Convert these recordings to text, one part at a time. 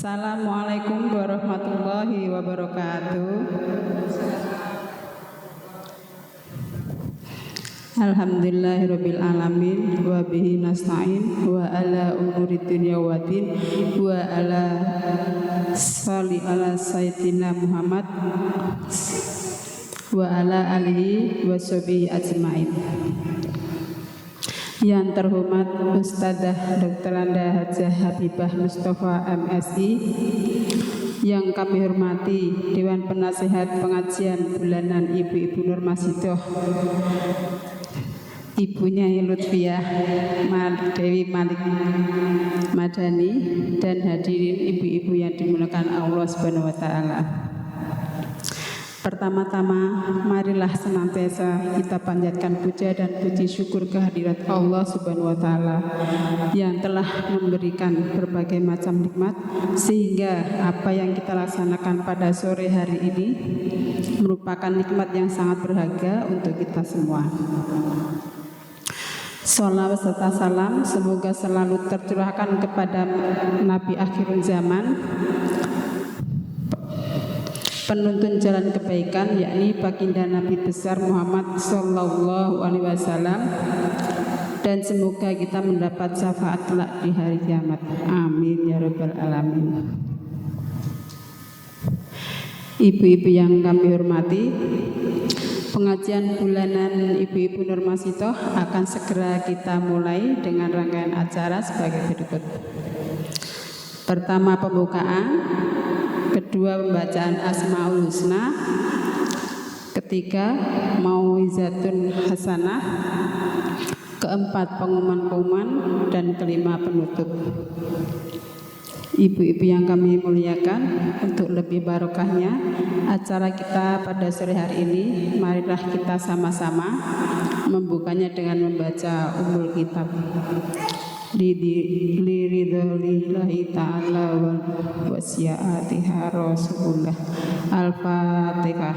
Assalamualaikum warahmatullahi wabarakatuh. Alhamdulillahirabbil alamin wa bihi nasta'in wa ala umuri dunya waddin wa ala sholli ala sayyidina Muhammad wa ala alihi wa sahbihi ajmain. Yang terhormat Ustadzah Dr. Anda Hajah Habibah Mustafa MSI, yang kami hormati Dewan Penasihat Pengajian Bulanan Ibu-Ibu Nur Masidoh, Ibunya Lutfiah Dewi Malik Madani, dan hadirin ibu-ibu yang dimuliakan Allah Subhanahu wa taala. Pertama-tama, marilah senantiasa kita panjatkan puja dan puji syukur kehadirat Allah Subhanahu wa taala yang telah memberikan berbagai macam nikmat, sehingga apa yang kita laksanakan pada sore hari ini merupakan nikmat yang sangat berharga untuk kita semua. Sholawat serta salam semoga selalu tercurahkan kepada Nabi akhir zaman, penuntun jalan kebaikan, yakni baginda Nabi besar Muhammad Sallallahu Alaihi Wasallam, dan semoga kita mendapat syafaat kelak di hari kiamat. Amin ya rabbal alamin. Ibu-ibu yang kami hormati, pengajian bulanan Ibu-Ibu Nur Masidoh akan segera kita mulai dengan rangkaian acara sebagai berikut. Pertama, pembukaan. Kedua, pembacaan Asmaul Husna. Ketiga, Mau'izatun Hasanah. Keempat, pengumuman-pengumuman. Dan kelima, penutup. Ibu-ibu yang kami muliakan, untuk lebih barokahnya acara kita pada sore hari ini, marilah kita sama-sama membukanya dengan membaca Ummul Kitab. Liridholillahi ta'ala wal wasiyatiha rasulullah. Al-Fatihah.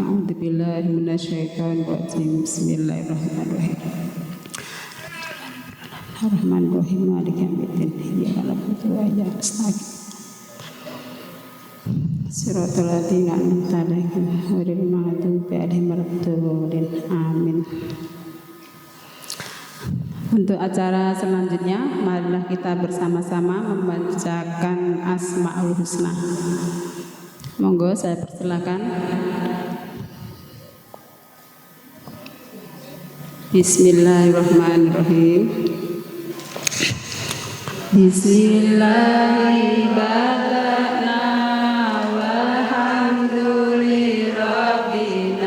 A'udzubillahi minasyaitonir rajim. Bismillahirrahmanirrahim. Ar-Rahmanir-Rahim. Maliki yaumiddin. Iyyaka na'budu wa iyyaka nasta'in. Shiratal ladzina an'amta 'alaihim ghairil maghdubi 'alaihim waladdallin. Amin. Untuk acara selanjutnya, marilah kita bersama-sama membacakan Asmaul Husna. Monggo saya persilakan. Bismillahirrahmanirrahim. Bismillahirrahmanirrahim. Walhamdulillahirabbil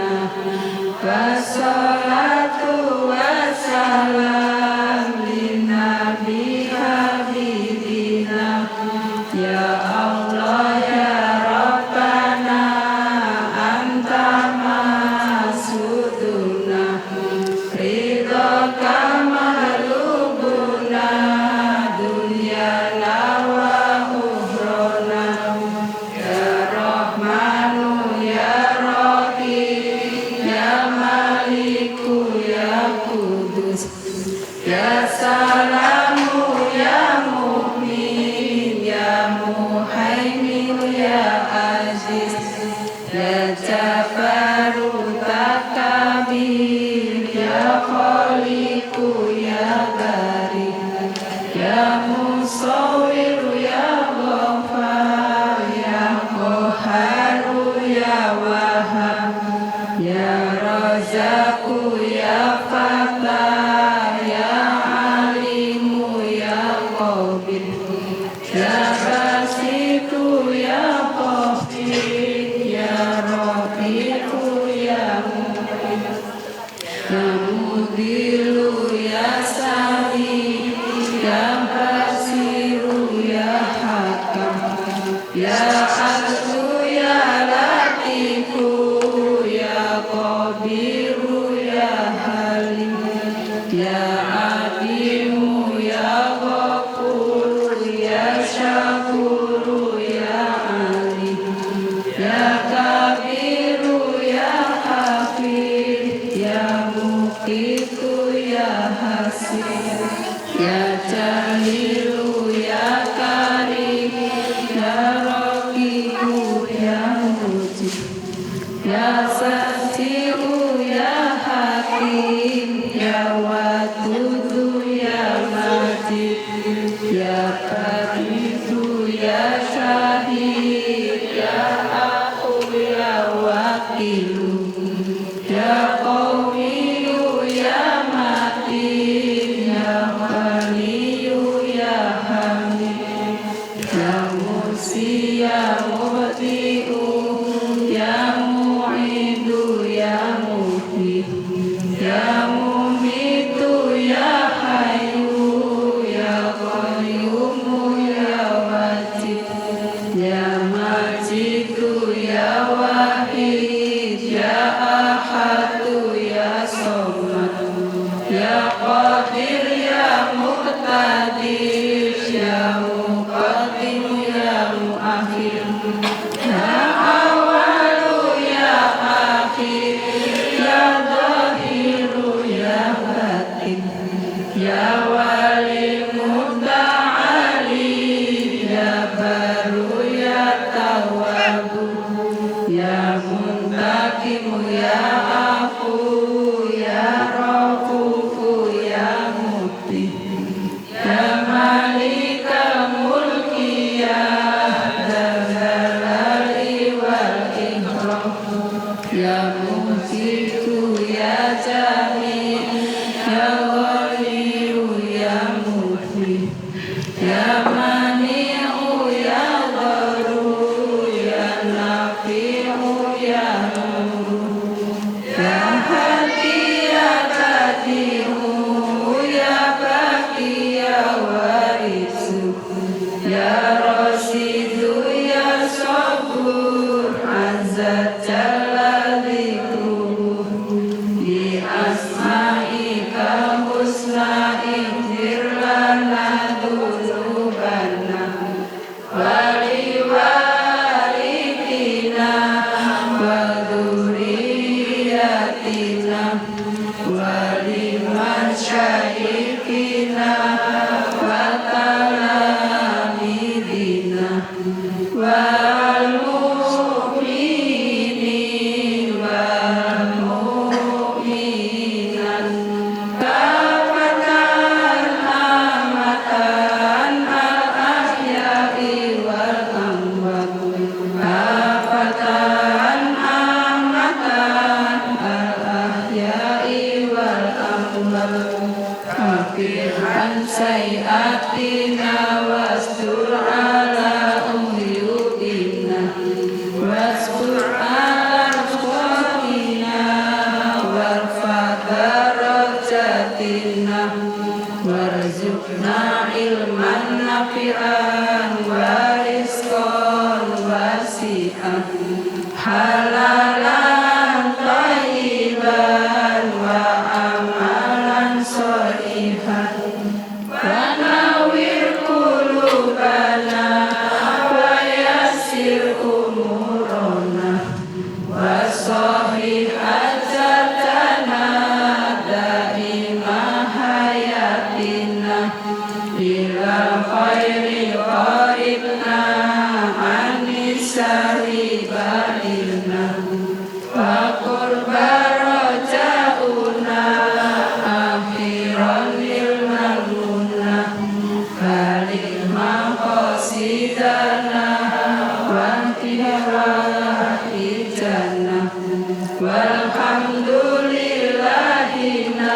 wassalatu wassalam. Ya salamu ya mu'min ya muhaimin ya aziz ya jabaru takabir ya khaliku ya bari ya musawwir ya ghafar ya qaharu ya wahhab ya razaku ya fatah ya basitu ya qafir ya rafiqu ya mudilu ya sami ya basiru ya hakam ya adlu ya latifu ya qabiru ya halim ya adimu ya ghafur ya syakuru ya ali ya kabiru ya hafid ya muqitu Ya Sami'u ya Hakim, Ya Wadudu ya Majid, Ya Baridu ya Syahid, Ya Aku ya Wakilu, Ya Qawiyu ya Matin, Ya Waliyu ya Hamid, Ya Mursi ya Mubdi'u, Ya Mu'idu ya Muhyi, Ya Mumitu ya Hayyu, Ya Qayyumu ya Wajid, Ya Majidu ya Wahid, Ya Ahadu ya Somad, Ya Qadir ya Muqtadir, Ya Muqaddim ya Muakhir, Ya Awalu ya Akhir, Ya Zahiru ya Batin, Ya Wali Muta'ali, Ya Baru ya Tawabu, Ya Muntakimu ya Afu, Ya Rafufu ya Muti, Ya Malikal Mulki ya Dzalali wal Ikram, Ya Mujidu ya Jami, Ya Waliyu ya Muhyi, Ya Mani'u ya Dharu, Ya Nafi'u ya Nuru, Ya Hadi ya Badi'u, Ya Baqi ya Warisu, Ya Rasidu ya Sabur, Azza Jalla Dzikruhu, Bi Asma'ika Husna Ighfir lana dzunubana wali walidina wa dzurriyyatina waliman syaikina wa talamidina wal mu'minin wal mu'minat kafatan amatan al ahya'i wal amwat, kafatan amatan al ahya'i wal amwat, kafir an sayiatina wastur ala uyubina, wastur ala khawina, warfa darajatina, warzuqna ilman nafi'an wa rizqan wasi'an, halalan thayyiban wa amalan sholihan, wa nawwir qulubana wa yassir umurana, wa sahih ajatana daima hayatina, bila khairi qaribna anis syarri ba'idna, wa qurba rajauna akhiran ilmamuna, balik maqasidana wa ijana, walhamdulillahina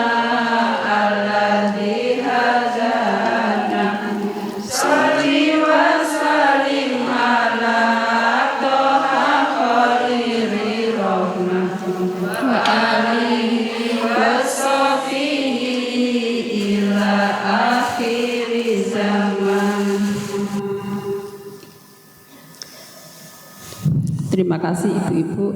alladzi hadana, sholli wa sallim ala toha khairi rahmah wa alihi wa sahbihi ila akhir zaman. Terima kasih ibu-ibu.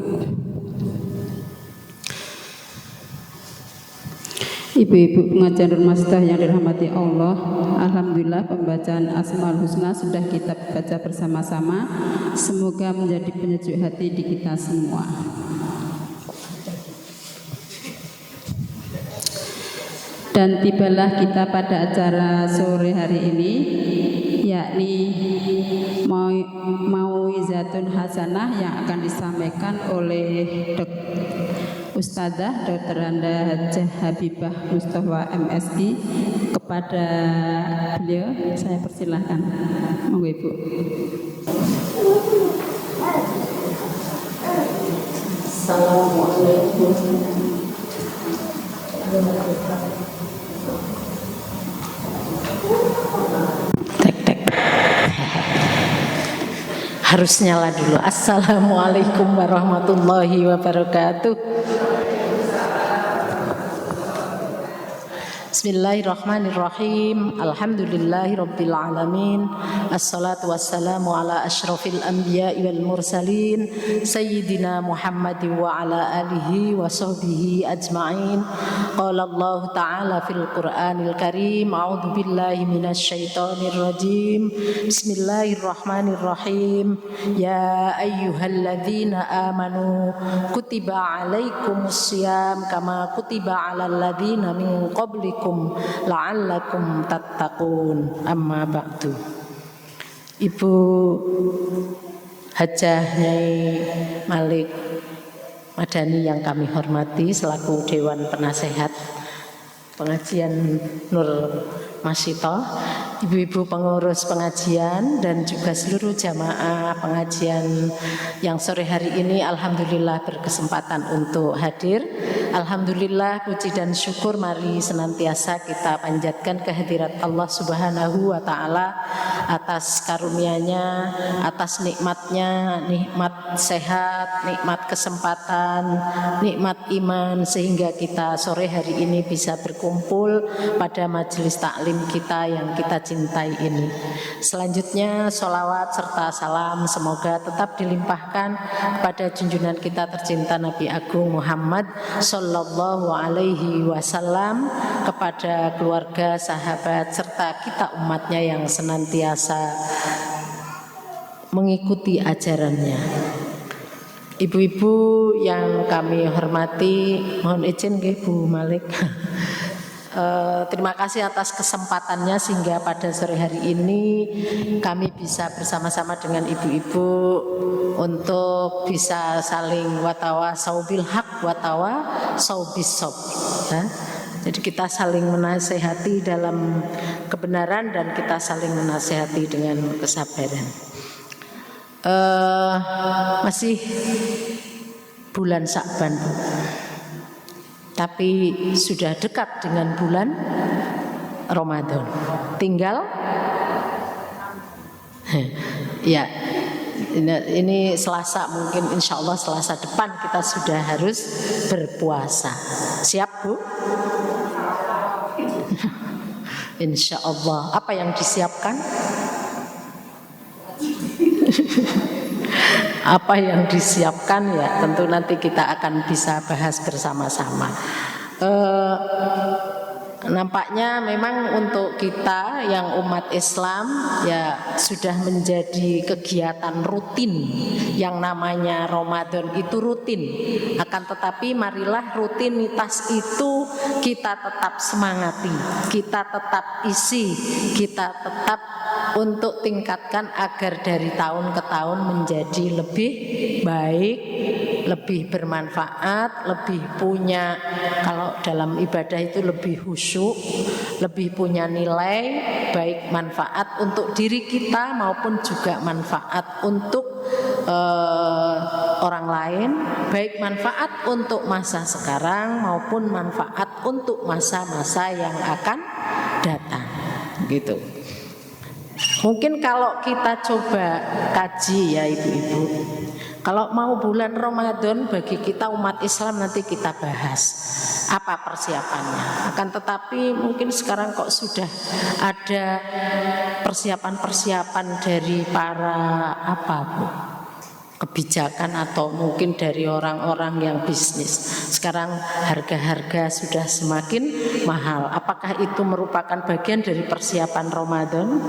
Ibu-ibu pengajar Rumah Sitah yang dirahmati Allah, alhamdulillah pembacaan Asmaul Husna sudah kita baca bersama-sama. Semoga menjadi penyejuk hati di kita semua. Dan tibalah kita pada acara sore hari ini, yakni mauizatun hasanah yang akan disampaikan oleh Ustadzah Dr. Anda Hajah Habibah Mustafa MSI. Kepada beliau saya persilahkan. Monggo Ibu. Assalamualaikum. Tek. Harus nyala dulu. Assalamualaikum warahmatullahi wabarakatuh. Bismillahirrahmanirrahim. Alhamdulillahirabbil alamin. Assalatu wassalamu ala asyrafil anbiya'i wal mursalin sayyidina Muhammadin wa ala alihi wa sahbihi ajma'in. Qala Allah ta'ala fil Qur'anil Karim, a'udzu billahi minasy syaithanir rajim. Bismillahirrahmanirrahim. Ya ayyuhalladzina amanu kutiba 'alaikumus syiyam kama kutiba 'alal ladzina min qablikum la'allakum tattaqun. Amma ba'du. Ibu Hajah Nyai Malik Madani yang kami hormati selaku Dewan Penasehat Pengajian Nur Masyito, ibu-ibu pengurus pengajian dan juga seluruh jamaah pengajian yang sore hari ini alhamdulillah berkesempatan untuk hadir. Alhamdulillah, puji dan syukur mari senantiasa kita panjatkan kehadirat Allah Subhanahu wa taala atas karunia-Nya, atas nikmatnya, nikmat sehat, nikmat kesempatan, nikmat iman, sehingga kita sore hari ini bisa berkumpul pada majelis taklim kita yang kita cintai ini. Selanjutnya sholawat serta salam semoga tetap dilimpahkan kepada junjungan kita tercinta Nabi Agung Muhammad Sallallahu Alaihi Wasallam, kepada keluarga, sahabat serta kita umatnya yang senantiasa mengikuti ajarannya. Ibu-ibu yang kami hormati, mohon izin nggih Bu Malik. Terima kasih atas kesempatannya sehingga pada sore hari ini kami bisa bersama-sama dengan ibu-ibu untuk bisa saling watawa saubil haq watawa saubis sob. Jadi kita saling menasehati dalam kebenaran dan kita saling menasehati dengan kesabaran. Masih bulan Sya'ban, Bu. Tapi sudah dekat dengan bulan Ramadan. Tinggal ya ini Selasa, mungkin insya Allah Selasa depan kita sudah harus berpuasa. Siap Bu? Insya Allah. Apa yang disiapkan? Apa yang disiapkan ya tentu nanti kita akan bisa bahas bersama-sama. Nampaknya memang untuk kita yang umat Islam ya sudah menjadi kegiatan rutin yang namanya Ramadan itu rutin. Akan tetapi marilah rutinitas itu kita tetap semangati, kita tetap isi, kita tetap untuk tingkatkan agar dari tahun ke tahun menjadi lebih baik, lebih bermanfaat, lebih punya, kalau dalam ibadah itu lebih khusyuk, lebih punya nilai baik manfaat untuk diri kita maupun juga manfaat untuk orang lain, baik manfaat untuk masa sekarang maupun manfaat untuk masa-masa yang akan datang, gitu. Mungkin kalau kita coba kaji ya ibu-ibu, kalau mau bulan Ramadan bagi kita umat Islam nanti kita bahas apa persiapannya. Akan tetapi mungkin sekarang kok sudah ada persiapan-persiapan dari para kebijakan atau mungkin dari orang-orang yang bisnis. Sekarang harga-harga sudah semakin mahal. Apakah itu merupakan bagian dari persiapan Ramadan?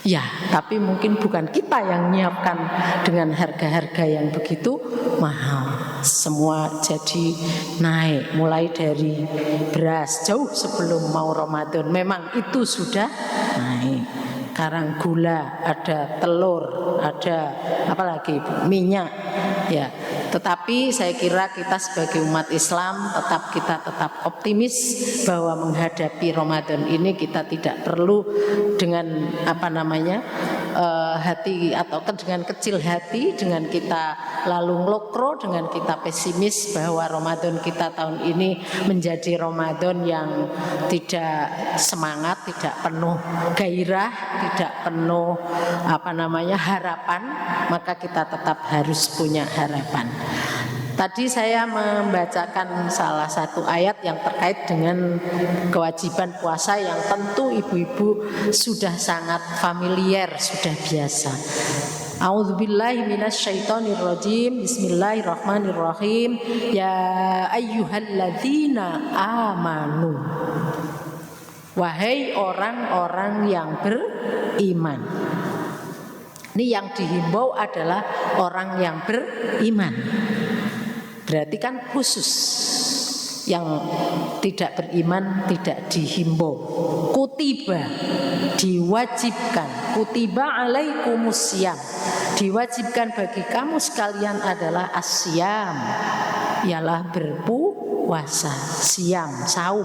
Ya, tapi mungkin bukan kita yang menyiapkan dengan harga-harga yang begitu mahal. Semua jadi naik, mulai dari beras jauh sebelum mau Ramadan. Memang itu sudah naik. Sekarang gula, ada telur, ada apalagi minyak, ya. Tetapi saya kira kita sebagai umat Islam kita tetap optimis bahwa menghadapi Ramadan ini kita tidak perlu dengan hati atau dengan kecil hati, dengan kita lalu ngelokro, dengan kita pesimis bahwa Ramadan kita tahun ini menjadi Ramadan yang tidak semangat, tidak penuh gairah, tidak penuh harapan, maka kita tetap harus punya harapan. Tadi saya membacakan salah satu ayat yang terkait dengan kewajiban puasa yang tentu ibu-ibu sudah sangat familiar, sudah biasa. A'udzubillahi minasyaitonirrajim. Bismillahirrahmanirrahim. Ya ayyuhalladzina amanu. Wahai orang-orang yang beriman. Ini yang dihimbau adalah orang yang beriman. Berarti kan khusus, yang tidak beriman tidak dihimbau. Kutiba, diwajibkan. Kutiba alaikumusiyam, diwajibkan bagi kamu sekalian adalah asyam, ialah berpuasa, siam, saum.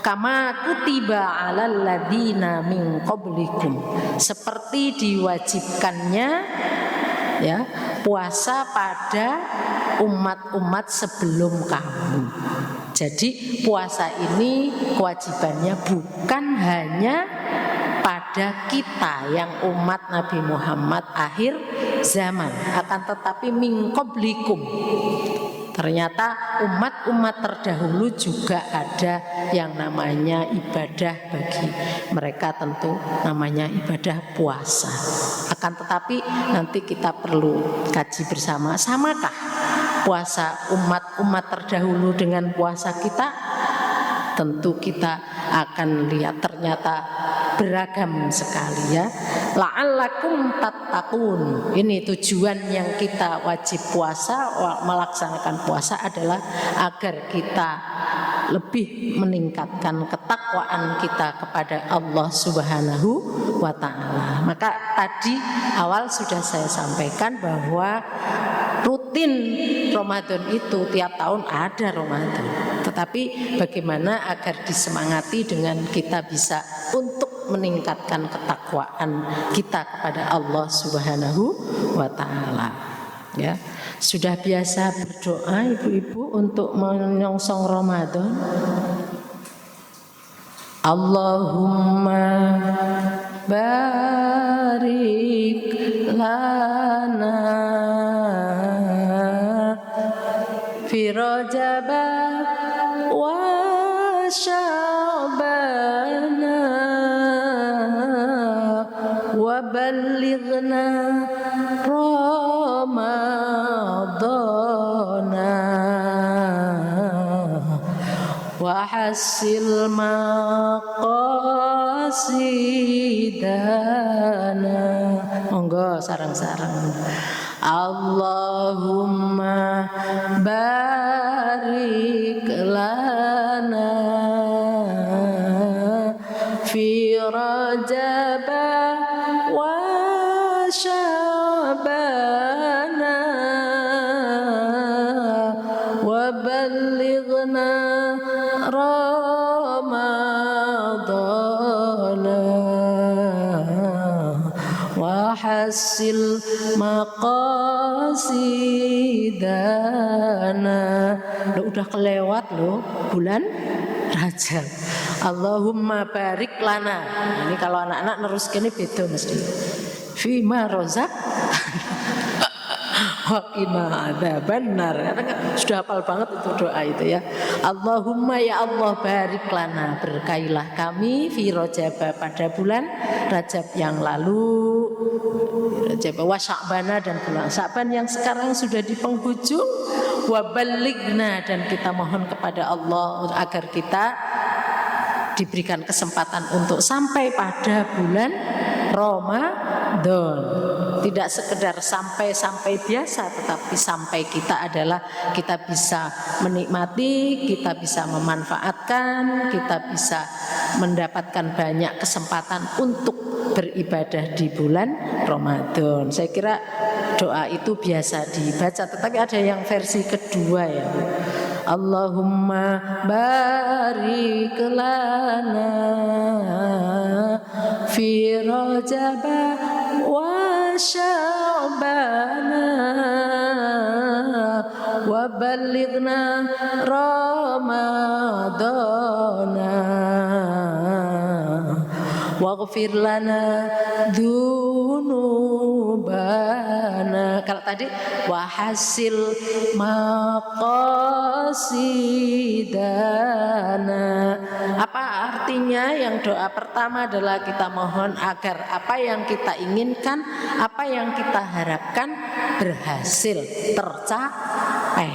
Kama kutiba alal ladina min qablikum, seperti diwajibkannya ya puasa pada umat-umat sebelum kamu. Jadi puasa ini kewajibannya bukan hanya pada kita yang umat Nabi Muhammad akhir zaman, akan tetapi min qablikum. Ternyata umat-umat terdahulu juga ada yang namanya ibadah bagi mereka, tentu namanya ibadah puasa. Akan tetapi nanti kita perlu kaji bersama, samakah puasa umat-umat terdahulu dengan puasa kita? Tentu kita akan lihat ternyata beragam sekali ya. La'allakum tattaqun. Ini tujuan yang kita wajib puasa, melaksanakan puasa adalah agar kita lebih meningkatkan ketakwaan kita kepada Allah Subhanahu wa ta'ala. Maka tadi awal sudah saya sampaikan bahwa rutin Ramadan itu tiap tahun ada Ramadan. Tetapi bagaimana agar disemangati dengan kita bisa untuk meningkatkan ketakwaan kita kepada Allah Subhanahu wa ta'ala. Ya, sudah biasa berdoa ibu-ibu untuk menyongsong Ramadan. Allahumma barik lana fi Rajab wa Sya'ban wa ballighna Ramadana wa hasil maqasidana. Monggo sarang-sarang. Allahumma barik lana fi Rajab wa Sya'ban wa ballighna Ramadana wa hasil maqasidana. Udah kelewat loh bulan Rajab. Allahumma barik lana. Ini kalau anak-anak nerus gini beda mesti. Fima rozak waqina adzabannar. Karena sudah hafal banget itu doa itu ya. Allahumma ya Allah barik lana, berkailah kami fi Rajab, pada bulan Rajab yang lalu, Rajab wa Sya'bana, dan bulan Sya'ban yang sekarang sudah di penghujung, wa ballighna, dan kita mohon kepada Allah agar kita diberikan kesempatan untuk sampai pada bulan Ramadan. Tidak sekedar sampai biasa, tetapi sampai kita adalah kita bisa menikmati, kita bisa memanfaatkan, kita bisa mendapatkan banyak kesempatan untuk beribadah di bulan Ramadan. Saya kira doa itu biasa dibaca, tetapi ada yang versi kedua ya. Allahumma barik lana fi Rajab wa Sya'bana wa ballighna Ramadana waghfir lana dzunubana. Kalau tadi wahasil maqasidana, apa artinya? Yang doa pertama adalah kita mohon agar apa yang kita inginkan, apa yang kita harapkan berhasil tercapai.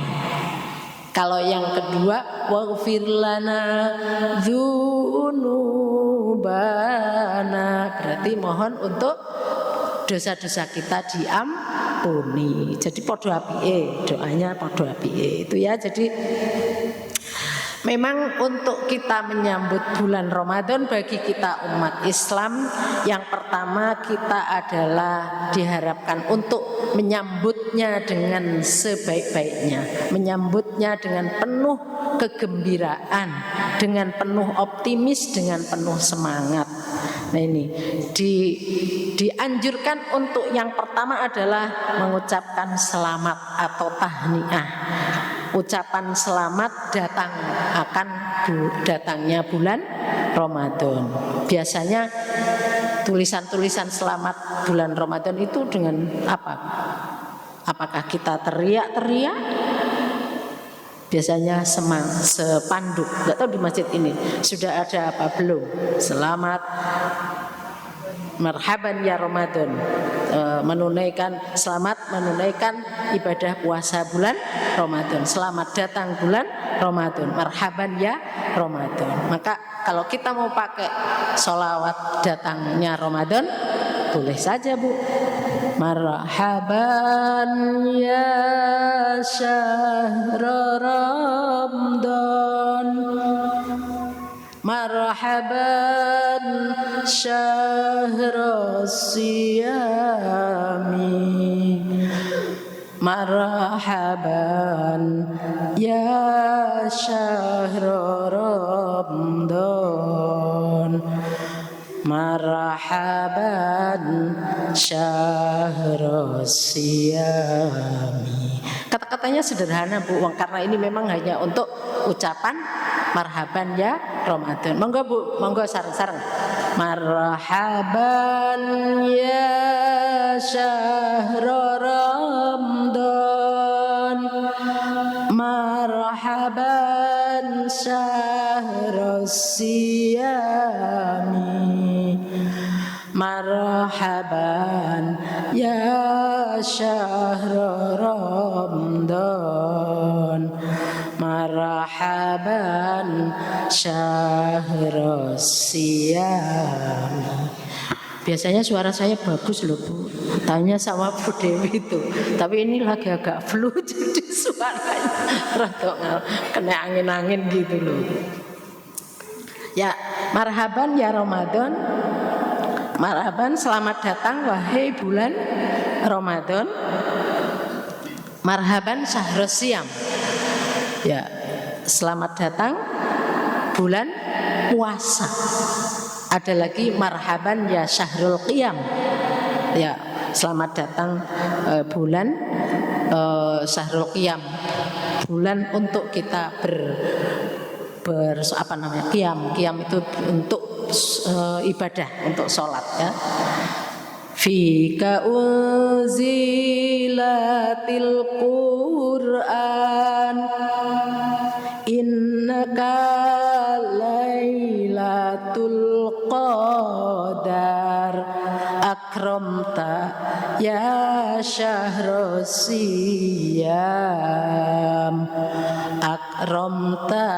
Kalau yang kedua waghfir lana dzunubana, berarti mohon untuk dosa-dosa kita diampuni. Jadi podo apike, doanya podo apike itu ya. Jadi memang untuk kita menyambut bulan Ramadan bagi kita umat Islam, yang pertama kita adalah diharapkan untuk menyambutnya dengan sebaik-baiknya, menyambutnya dengan penuh kegembiraan, dengan penuh optimis, dengan penuh semangat. Nah ini dianjurkan untuk yang pertama adalah mengucapkan selamat atau tahniah. Ucapan selamat datangnya bulan Ramadan. Biasanya tulisan-tulisan selamat bulan Ramadan itu dengan apa? Apakah kita teriak-teriak? Biasanya sepanduk. Enggak tahu di masjid ini sudah ada apa belum? Selamat marhaban ya Ramadan, selamat menunaikan ibadah puasa bulan Ramadan, selamat datang bulan Ramadan, marhaban ya Ramadan. Maka kalau kita mau pakai sholawat datangnya Ramadan, boleh saja Bu. Marhaban ya syahr Ramadan, marhaban syahr siyami, marhaban ya syahr Ramadan, marhaban syahr siyami. Kata-katanya sederhana Bu, karena ini memang hanya untuk ucapan marhaban ya Ramadan. Monggo Bu, monggo sareng-sareng. Marhaban ya syahr Ramadan, marhaban syahr siyami, marhaban ya syahr Ramadan, marhaban syahr siyami. Biasanya suara saya bagus loh Bu, tanya sama Bu Dewi itu. Tapi ini lagi agak flu jadi suaranya rada kena angin-angin gitu loh. Ya, marhaban ya Ramadan, marhaban selamat datang wahai bulan Ramadan, marhaban syahrus siyam. Ya, selamat datang bulan puasa. Ada lagi marhaban ya syahrul qiyam. Ya, selamat datang bulan syahrul qiyam. Bulan untuk kita qiyam. Qiyam itu untuk ibadah, untuk sholat ya. Fika unzilatil Qur'an innaka lailatul qadar akramta ya syahrus siyam akramta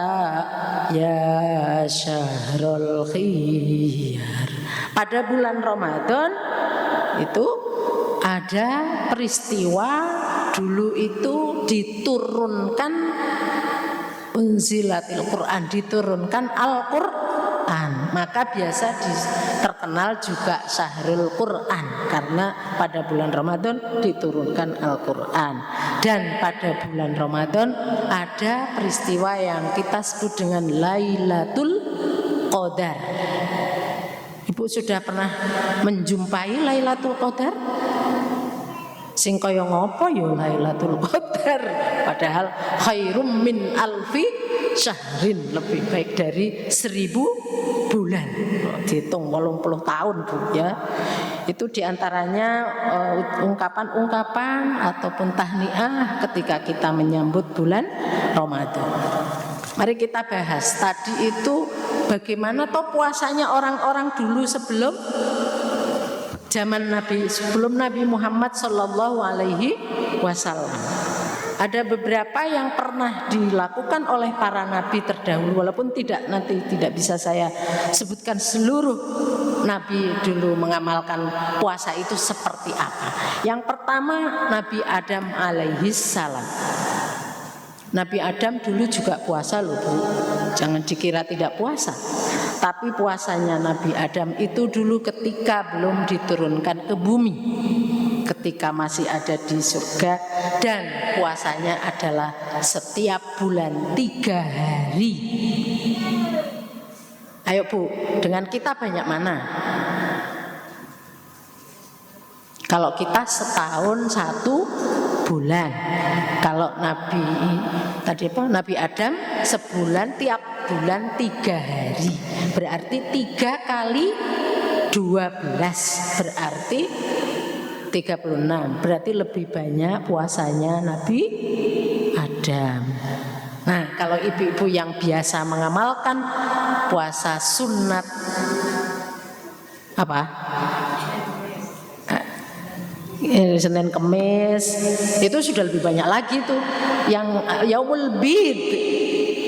ya syahrul khiyar. Pada bulan Ramadan itu ada peristiwa dulu itu diturunkan unzilatil Quran, diturunkan Al-Quran. Maka biasa terkenal juga Syahrul Quran karena pada bulan Ramadan diturunkan Al-Quran. Dan pada bulan Ramadan ada peristiwa yang kita sebut dengan Lailatul Qadar. Ibu sudah pernah menjumpai Lailatul Qadar? Sing kaya ngopo ya Lailatul Qadar, padahal khairum min alfi syahrin, lebih baik dari 1000 bulan. Dihitung 80 tahun Bu ya. Itu diantaranya ungkapan-ungkapan ataupun tahniah ketika kita menyambut bulan Ramadan. Mari kita bahas tadi itu bagaimana toh puasanya orang-orang dulu sebelum zaman Nabi, sebelum Nabi Muhammad Sallallahu Alaihi Wasallam. Ada beberapa yang pernah dilakukan oleh para nabi terdahulu, walaupun nanti tidak bisa saya sebutkan seluruh nabi dulu mengamalkan puasa itu seperti apa. Yang pertama Nabi Adam alaihi salam. Nabi Adam dulu juga puasa loh Bu, jangan dikira tidak puasa. Tapi puasanya Nabi Adam itu dulu ketika belum diturunkan ke bumi, ketika masih ada di surga, dan puasanya adalah setiap bulan 3 hari. Ayo Bu, dengan kita banyak mana? Kalau kita setahun 1 bulan. Kalau Nabi Adam sebulan, tiap bulan 3 hari. Berarti 3 kali 12 berarti 36. Berarti lebih banyak puasanya Nabi Adam. Nah, kalau ibu-ibu yang biasa mengamalkan puasa sunat apa? Senin Kemis itu sudah lebih banyak lagi tuh. Yang Yaumul Bid,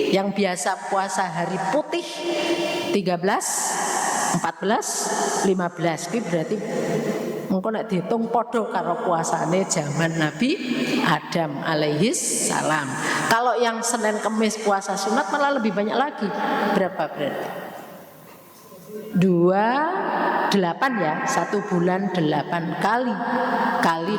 yang biasa puasa hari putih 13, 14, 15. Itu berarti engko nek dihitung padha karo puasane zaman Nabi Adam alaihi salam. Kalau yang Senin Kemis puasa sunat malah lebih banyak lagi. Berapa berarti? 28 ya, 1 bulan 8 kali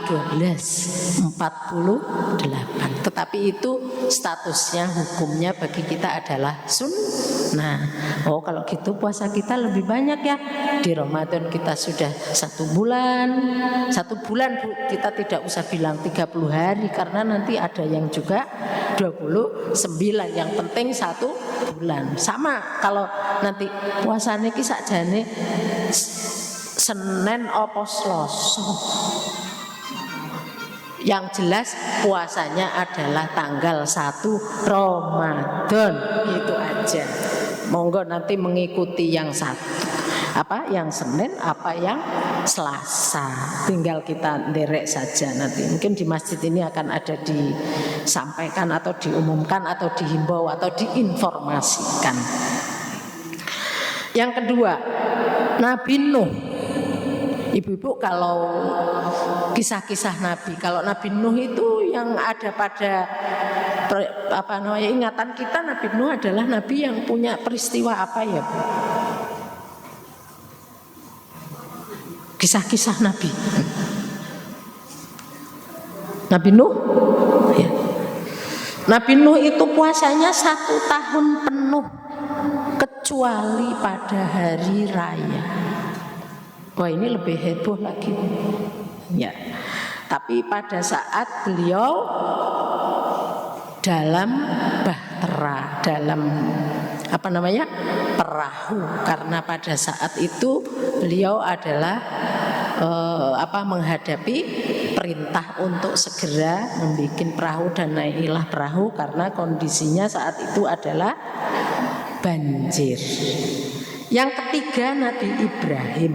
12 48. Tetapi itu statusnya, hukumnya bagi kita adalah sunnah. Oh kalau gitu puasa kita lebih banyak ya. Di Ramadan kita sudah 1 bulan. 1 bulan Bu, kita tidak usah bilang 30 hari karena nanti ada yang juga 29. Yang penting 1 bulan. Sama kalau nanti puasanya ki sakjane Senin apa Selasa. Yang jelas puasanya adalah tanggal 1 Ramadan. Itu aja. Monggo nanti mengikuti yang yang Senin, apa yang Selasa. Tinggal kita nderek saja nanti. Mungkin di masjid ini akan ada disampaikan atau diumumkan atau dihimbau atau diinformasikan. Yang kedua, Nabi Nuh. Ibu-ibu kalau kisah-kisah Nabi, kalau Nabi Nuh itu yang ada pada ingatan kita, Nabi Nuh adalah Nabi yang punya peristiwa apa ya Bu? Kisah-kisah Nabi. Nabi Nuh ya. Nabi Nuh itu puasanya 1 tahun penuh kecuali pada hari raya. Wah ini lebih heboh lagi ya. Tapi pada saat beliau dalam bahtera, dalam perahu, karena pada saat itu beliau adalah menghadapi perintah untuk segera membuat perahu dan naikilah perahu karena kondisinya saat itu adalah banjir. Yang ketiga Nabi Ibrahim.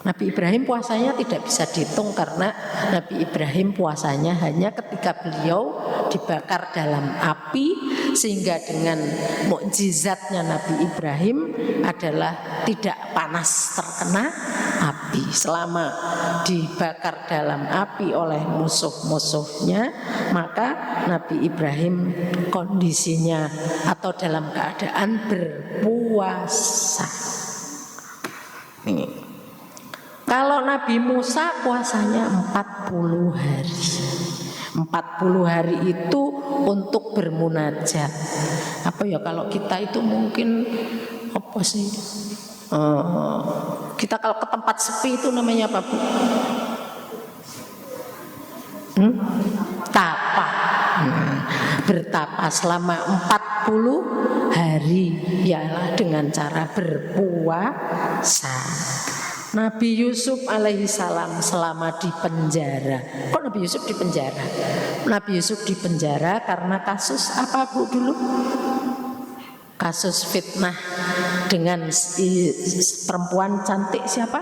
Nabi Ibrahim puasanya tidak bisa dihitung karena Nabi Ibrahim puasanya hanya ketika beliau dibakar dalam api, sehingga dengan mukjizatnya Nabi Ibrahim adalah tidak panas terkena api. Selama dibakar dalam api oleh musuh-musuhnya, maka Nabi Ibrahim kondisinya atau dalam keadaan berpuasa. Nih. Kalau Nabi Musa puasanya 40 hari. 40 hari itu untuk bermunajat. Apa ya kalau kita itu mungkin apa sih? Kita kalau ke tempat sepi itu namanya apa, Bu? Tapa. Bertapa selama 40 hari ialah dengan cara berpuasa. Nabi Yusuf alaihi salam selama di penjara. Kok Nabi Yusuf di penjara? Nabi Yusuf di penjara karena kasus apa, Bu, dulu? Kasus fitnah dengan perempuan cantik siapa?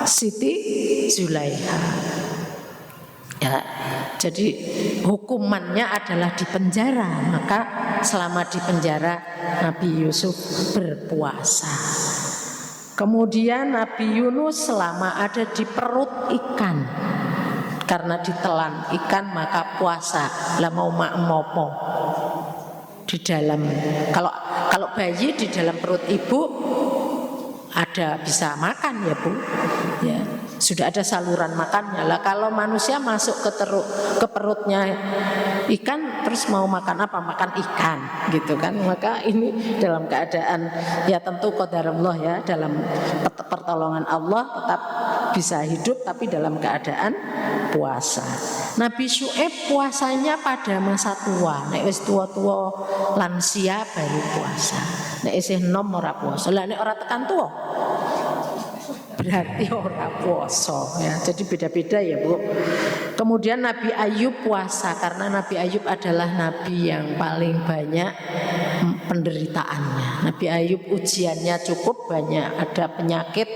Siti Zulaiha. Ya, jadi hukumannya adalah di penjara. Maka selama di penjara Nabi Yusuf berpuasa. Kemudian Nabi Yunus selama ada di perut ikan, karena ditelan ikan maka puasa. Lah mau mopo di dalam, kalau bayi di dalam perut ibu ada bisa makan ya, Bu, ya sudah ada saluran makannya. Lah kalau manusia masuk ke perutnya ikan terus mau makan apa? Makan ikan gitu kan. Maka ini dalam keadaan ya tentu qadarullah ya, dalam pertolongan Allah tetap bisa hidup tapi dalam keadaan puasa. Nabi Syuaib puasanya pada masa tua. Nek wis tua-tua lansia baru puasa. Nek isih nom ora puasa. Lah nek ora tekan tua berarti ora puasa ya. Jadi beda-beda ya, Bu. Kemudian Nabi Ayub puasa karena Nabi Ayub adalah nabi yang paling banyak penderitaannya. Nabi Ayub ujiannya cukup banyak, ada penyakit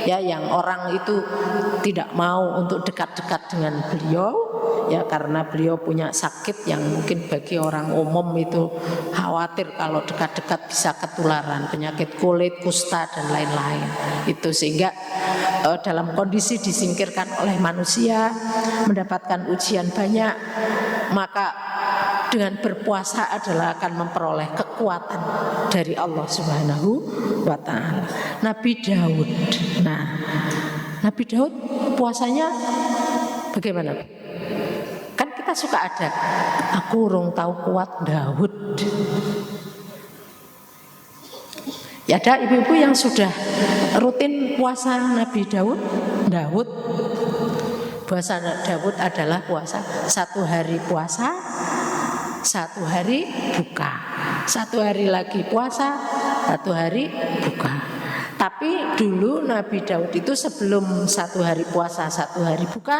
ya yang orang itu tidak mau untuk dekat-dekat dengan beliau ya, karena beliau punya sakit yang mungkin bagi orang umum itu khawatir kalau dekat-dekat bisa ketularan, penyakit kulit, kusta dan lain-lain. Itu sehingga dalam kondisi disingkirkan oleh manusia, mendapatkan ujian banyak, maka dengan berpuasa adalah akan memperoleh kekuatan dari Allah Subhanahu wa ta'ala. Nabi Daud. Nah, Nabi Daud puasanya bagaimana? Kan kita suka ada, aku urung tahu kuat Daud. Ya ada ibu-ibu yang sudah rutin puasa Nabi Daud. Puasa Daud adalah puasa 1 hari puasa, 1 hari buka, 1 hari lagi puasa, 1 hari buka. Tapi dulu Nabi Daud itu sebelum 1 hari puasa, 1 hari buka,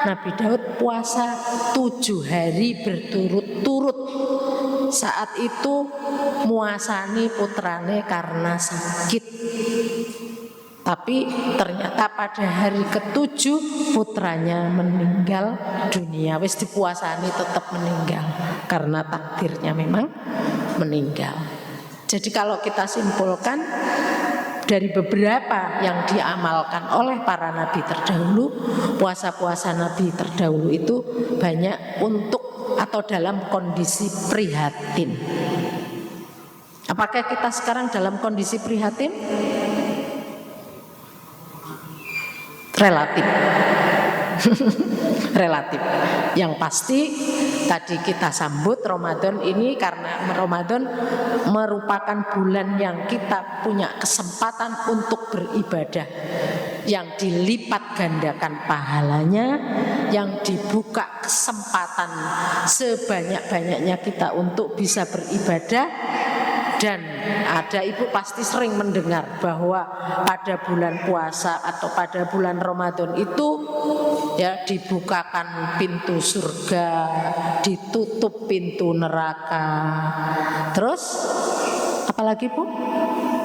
Nabi Daud puasa 7 hari berturut-turut. Saat itu muasani putrane karena sakit. Tapi ternyata pada hari ke-7 putranya meninggal dunia. Wis dipuasani tetap meninggal karena takdirnya memang meninggal. Jadi kalau kita simpulkan dari beberapa yang diamalkan oleh para nabi terdahulu, puasa-puasa nabi terdahulu itu banyak untuk atau dalam kondisi prihatin. Apakah kita sekarang dalam kondisi prihatin? Relatif. Relatif. Yang pasti tadi kita sambut Ramadan ini karena Ramadan merupakan bulan yang kita punya kesempatan untuk beribadah, yang dilipat gandakan pahalanya, yang dibuka kesempatan sebanyak-banyaknya kita untuk bisa beribadah. Dan ada ibu pasti sering mendengar bahwa pada bulan puasa atau pada bulan Ramadan itu ya dibukakan pintu surga, ditutup pintu neraka. Terus apalagi, Bu?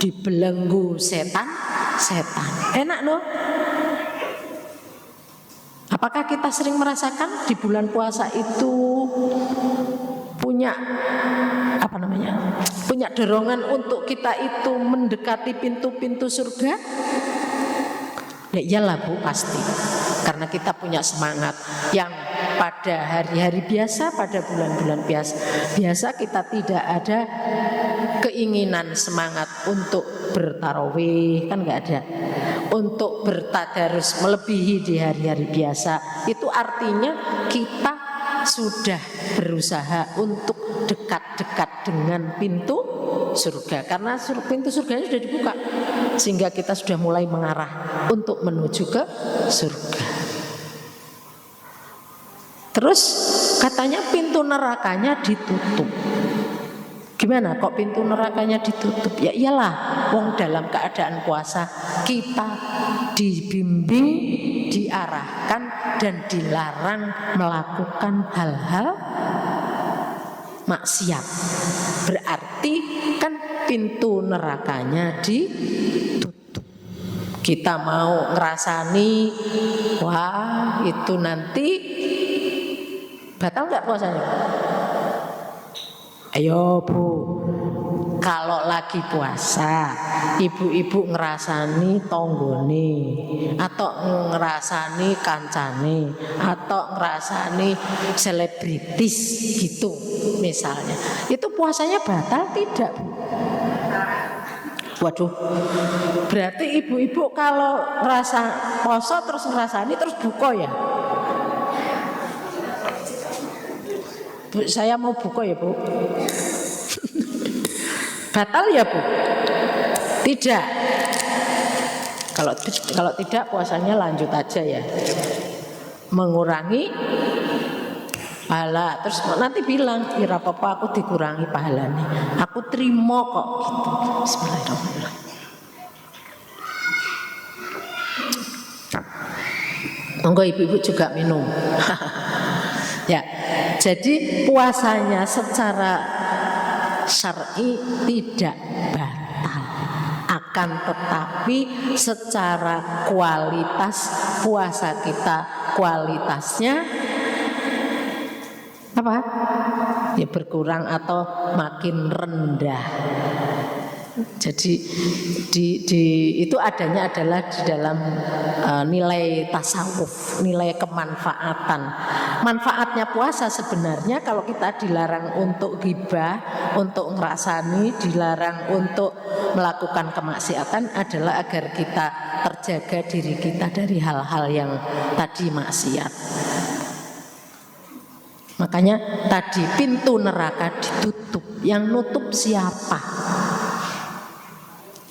Dibelenggu setan. Enak loh. Apakah kita sering merasakan di bulan puasa itu punya punya dorongan untuk kita itu mendekati pintu-pintu surga? Ya iyalah Bu, pasti. Karena kita punya semangat yang pada hari-hari biasa, pada bulan-bulan biasa kita tidak ada keinginan semangat untuk bertarawih, kan nggak ada. Untuk bertadarus melebihi di hari-hari biasa, itu artinya kita sudah berusaha untuk dekat-dekat dengan pintu surga, karena pintu surganya sudah dibuka, sehingga kita sudah mulai mengarah untuk menuju ke surga. Terus katanya pintu nerakanya ditutup. Gimana kok pintu nerakanya ditutup? Ya iyalah, wong dalam keadaan puasa kita dibimbing, diarahkan dan dilarang melakukan hal-hal maksiat. Berarti kan pintu nerakanya ditutup. Kita mau ngerasani, wah itu nanti batal nggak puasanya? Ayo Bu, kalau lagi puasa ibu-ibu ngerasani tonggone, atau ngerasani kancane, atau ngerasani selebritis gitu misalnya, itu puasanya batal tidak Bu? Waduh, berarti ibu-ibu kalau ngerasa poso terus ngerasani terus buka ya? Bu, saya mau buka ya Bu. Batal ya Bu? Tidak. Kalau tidak puasanya lanjut aja ya. Mengurangi pahala. Terus nanti bilang, "Ira apa-apa aku dikurangi pahalanya. Aku terima kok." Gitu. Bismillahirrahmanirrahim. Monggo ibu-ibu juga minum. Ya, jadi puasanya secara syar'i tidak batal, akan tetapi secara kualitas puasa kita kualitasnya apa? Ya berkurang atau makin rendah. Jadi itu adanya adalah di dalam nilai tasawuf, nilai kemanfaatan. Manfaatnya puasa sebenarnya kalau kita dilarang untuk ghibah, untuk ngerasani, dilarang untuk melakukan kemaksiatan adalah agar kita terjaga diri kita dari hal-hal yang tadi maksiat. Makanya tadi pintu neraka ditutup. Yang nutup siapa?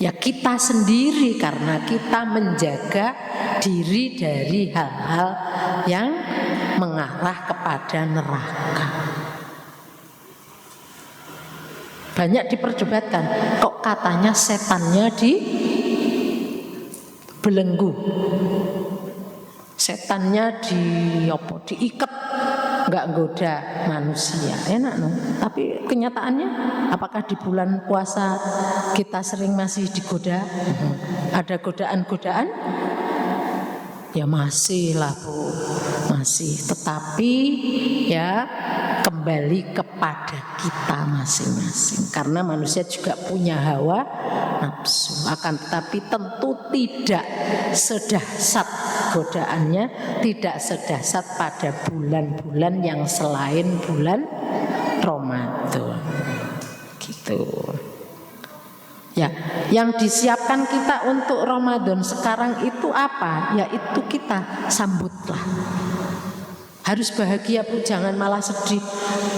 Ya kita sendiri, karena kita menjaga diri dari hal-hal yang mengarah kepada neraka. Banyak diperdebatkan, kok katanya setannya dibelenggu, setannya diikat, nggak goda manusia, enak no. Tapi kenyataannya, apakah di bulan puasa kita sering masih digoda? Ada godaan-godaan? Ya masih lah Bu, masih. Tetapi ya kembali kepada kita masing-masing, karena manusia juga punya hawa nafsu. Akan tetapi tentu tidak sedahsyat godaannya, tidak sedahsyat pada bulan-bulan yang selain bulan Ramadan. Gitu. Ya, yang disiapkan kita untuk Ramadan sekarang itu apa? Yaitu kita sambutlah. Harus bahagia Bu, jangan malah sedih.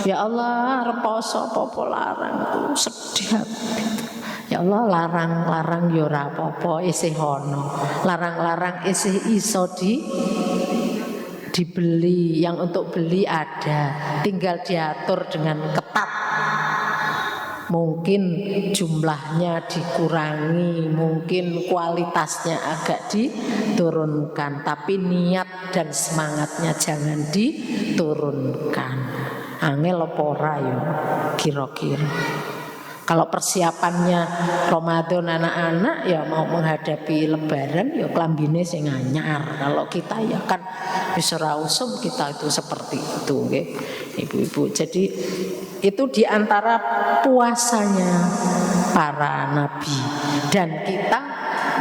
Ya Allah, reposo popo larang, sedih hati. Ya Allah, larang-larang ya ora apa-apa, isih ono. Larang-larang isih iso dibeli, yang untuk beli ada, tinggal diatur dengan ketat. Mungkin jumlahnya dikurangi, mungkin kualitasnya agak diturunkan, tapi niat dan semangatnya jangan diturunkan. Angel apa ora yo kira-kira. Kalau persiapannya Ramadan anak-anak ya mau menghadapi lebaran ya klambine sing anyar. Kalau kita ya kan wis ora usum, kita itu seperti itu nggih. Ibu-ibu. Jadi Itu diantara puasanya para nabi. Dan kita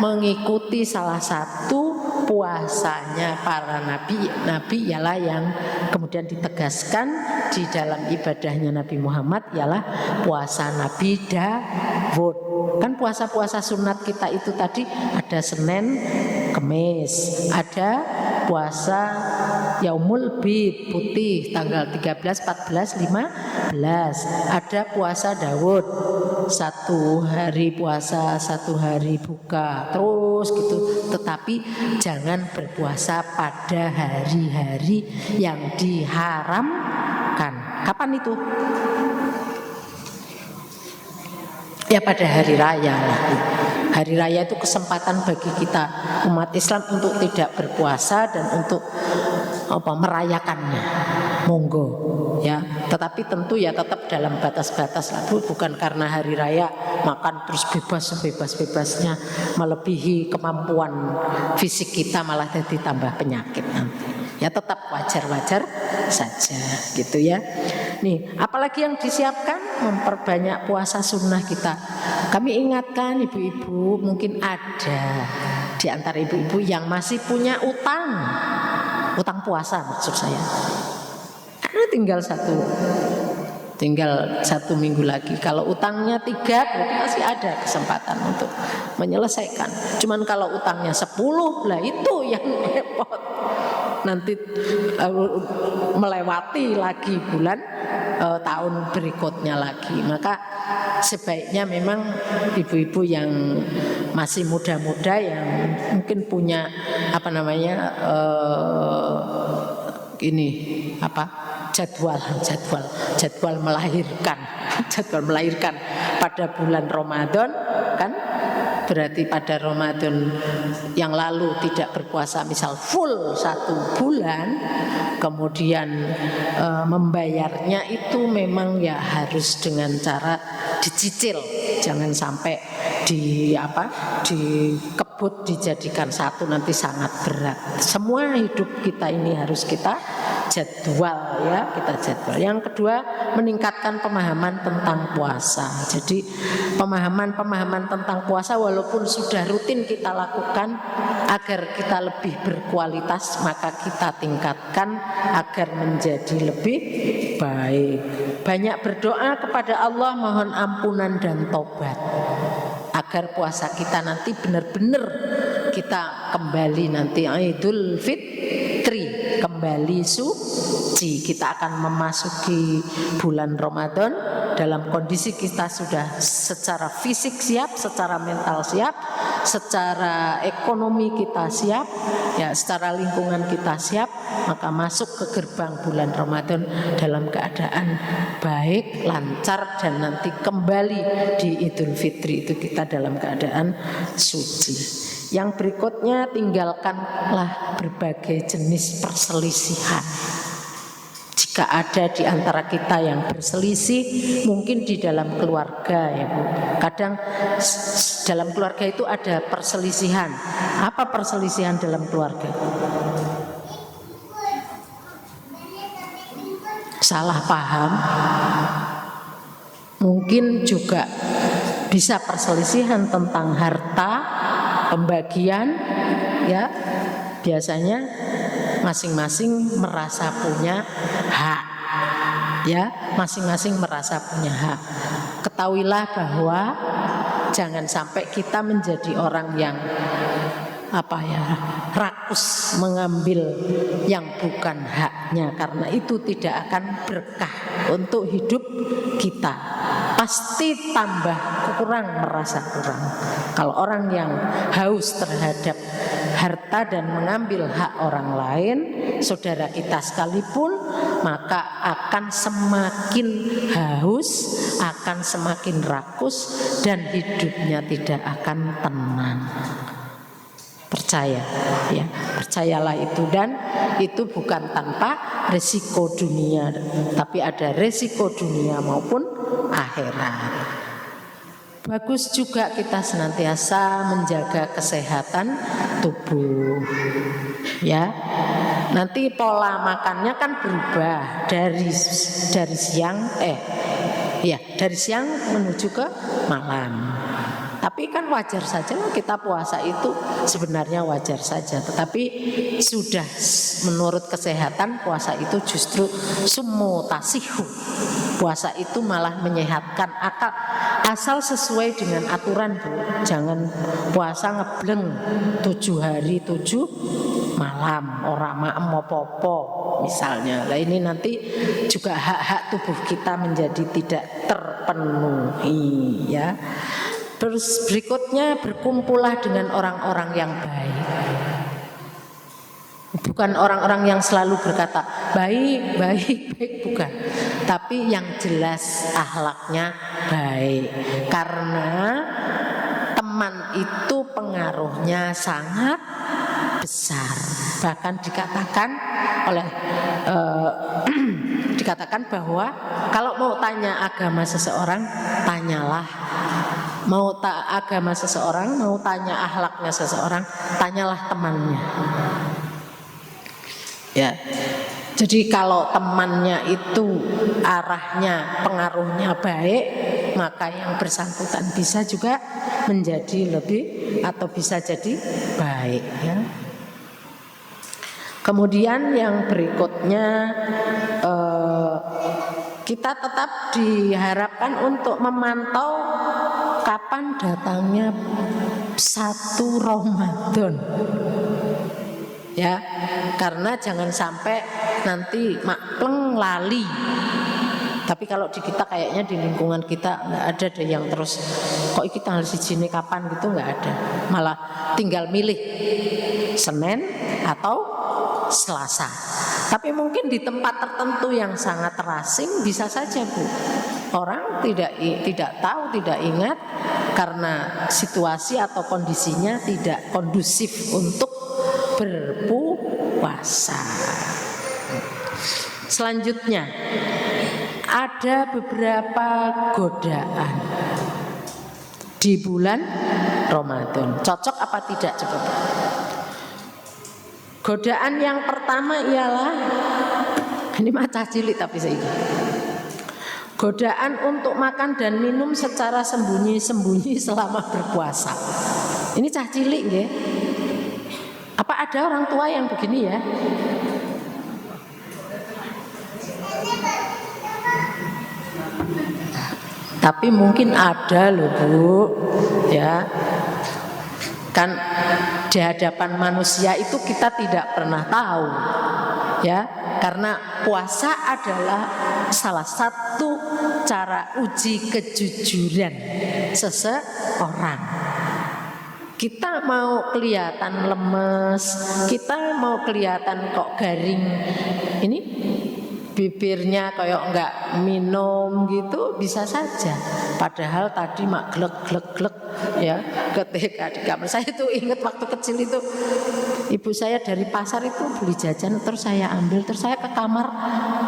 mengikuti salah satu puasanya para nabi. Nabi ialah yang kemudian ditegaskan di dalam ibadahnya Nabi Muhammad ialah puasa Nabi Dawud. Kan puasa-puasa sunat kita itu tadi ada Senin, Kemis, ada puasa Yaumul Bid putih tanggal 13, 14, 15. Ada puasa Daud, 1 hari puasa, 1 hari buka, terus gitu. Tetapi jangan berpuasa pada hari-hari yang diharamkan. Kapan itu? Ya pada hari raya. Hari raya itu kesempatan bagi kita umat Islam untuk tidak berpuasa dan untuk merayakannya. Monggo ya. Tetapi tentu ya tetap dalam batas-batas lah, bukan karena hari raya makan terus bebas-bebasnya melebihi kemampuan fisik kita malah jadi tambah penyakit nanti. Ya tetap wajar-wajar saja gitu ya. Nih, apalagi yang disiapkan memperbanyak puasa sunnah kita. Kami ingatkan ibu-ibu, mungkin ada di antara ibu-ibu yang masih punya utang puasa maksud saya. Karena tinggal satu minggu lagi. Kalau utangnya 3 berarti masih ada kesempatan untuk menyelesaikan. Cuman kalau utangnya 10 lah itu yang repot. Nanti melewati lagi bulan tahun berikutnya lagi. Maka sebaiknya memang ibu-ibu yang masih muda-muda yang mungkin punya jadwal melahirkan pada bulan Ramadan kan. Berarti pada Ramadan yang lalu tidak berpuasa misal full 1 bulan, kemudian membayarnya itu memang ya harus dengan cara dicicil, jangan sampai dikebut dijadikan satu nanti sangat berat. Semua hidup kita ini harus kita jadwal ya, kita jadwal. Yang kedua, meningkatkan pemahaman tentang puasa. Jadi pemahaman tentang puasa walaupun sudah rutin kita lakukan, agar kita lebih berkualitas maka kita tingkatkan agar menjadi lebih baik. Banyak berdoa kepada Allah mohon ampunan dan tobat agar puasa kita nanti benar-benar kita kembali nanti Idul Fitri, kembali suci. Kita akan memasuki bulan Ramadan dalam kondisi kita sudah secara fisik siap, secara mental siap, secara ekonomi kita siap, ya secara lingkungan kita siap, maka masuk ke gerbang bulan Ramadan dalam keadaan baik, lancar, dan nanti kembali di Idul Fitri itu kita dalam keadaan suci. Yang berikutnya, tinggalkanlah berbagai jenis perselisihan. Jika ada di antara kita yang berselisih, mungkin di dalam keluarga ya Bu. Kadang dalam keluarga itu ada perselisihan. Apa perselisihan dalam keluarga? Salah paham. Mungkin juga bisa perselisihan tentang harta, pembagian ya. Biasanya masing-masing merasa punya hak. Ya, masing-masing merasa punya hak. Ketahuilah bahwa jangan sampai kita menjadi orang yang rakus mengambil yang bukan haknya, karena itu tidak akan berkah untuk hidup kita. Pasti tambah kurang, merasa kurang. Kalau orang yang haus terhadap harta dan mengambil hak orang lain, saudara kita sekalipun, maka akan semakin haus, akan semakin rakus, dan hidupnya tidak akan tenang. Percaya ya, percayalah itu. Dan itu bukan tanpa resiko dunia, tapi ada resiko dunia maupun akhirat. Bagus juga kita senantiasa menjaga kesehatan tubuh ya. nanti pola makannya kan berubah dari siang dari siang menuju ke malam. Tapi kan wajar saja kita puasa itu sebenarnya wajar saja. Tetapi sudah menurut kesehatan puasa itu justru sumutasihu. Puasa itu malah menyehatkan akal. Asal sesuai dengan aturan, Bu. Jangan puasa ngebleng 7 hari 7 malam, ora maem apa-apa misalnya. Nah ini nanti juga hak-hak tubuh kita menjadi tidak terpenuhi ya. Terus berikutnya berkumpullah dengan orang-orang yang baik. Bukan orang-orang yang selalu berkata baik, bukan. Tapi yang jelas akhlaknya baik. Karena teman itu pengaruhnya sangat besar. Bahkan dikatakan oleh dikatakan bahwa kalau mau tanya agama seseorang, tanyalah. Mau agama seseorang, mau tanya akhlaknya seseorang, tanyalah temannya. Ya. Jadi kalau temannya itu arahnya, pengaruhnya baik, maka yang bersangkutan bisa juga menjadi lebih atau bisa jadi baik ya. Kemudian yang berikutnya kita tetap diharapkan untuk memantau kapan datangnya 1 Ramadan. Ya, karena jangan sampai nanti makleng lali. Tapi kalau di kita kayaknya di lingkungan kita nggak ada deh yang terus kok kita tanggal 1 kapan gitu, nggak ada. Malah tinggal milih Senin atau Selasa. Tapi mungkin di tempat tertentu yang sangat terasing bisa saja, Bu. Orang tidak tahu, tidak ingat karena situasi atau kondisinya tidak kondusif untuk berpuasa. Selanjutnya ada beberapa godaan di bulan Ramadan. Cocok apa tidak coba? Godaan yang pertama ialah ini macah cilik tapi saya godaan untuk makan dan minum secara sembunyi-sembunyi selama berpuasa. Ini cah cilik nggih. Apa ada orang tua yang begini ya? Tapi mungkin ada loh, Bu. Ya. Kan di hadapan manusia itu kita tidak pernah tahu. Ya, karena puasa adalah salah satu cara uji kejujuran seseorang. Kita mau kelihatan lemes, kita mau kelihatan kok garing. Ini bibirnya kayak enggak minum gitu bisa saja. Padahal tadi mak glek ya ketika di kamar. Saya itu ingat waktu kecil itu ibu saya dari pasar itu beli jajan terus saya ambil terus saya ke kamar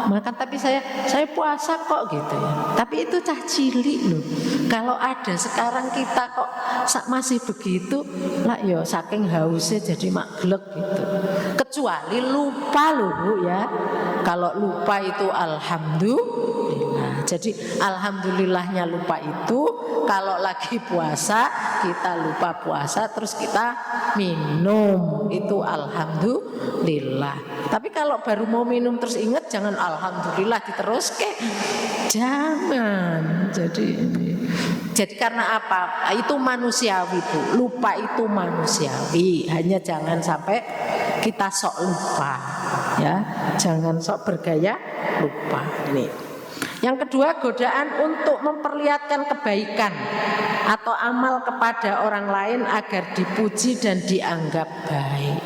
makan tapi saya puasa kok gitu ya. Tapi itu cah cilik loh. Kalau ada sekarang kita kok masih begitu lah ya saking hausnya jadi mak glek gitu. Kecuali lupa loh, Bu ya. Kalau lupa itu alhamdulillah. Jadi alhamdulillahnya lupa itu kalau lagi puasa kita lupa puasa terus kita minum itu alhamdulillah. Tapi kalau baru mau minum terus ingat jangan alhamdulillah diteruske. Jangan. Jadi karena apa? Itu manusiawi, Bu. Lupa itu manusiawi. Hanya jangan sampai kita sok lupa, ya. Jangan sok bergaya lupa. Ini. Yang kedua, godaan untuk memperlihatkan kebaikan atau amal kepada orang lain agar dipuji dan dianggap baik.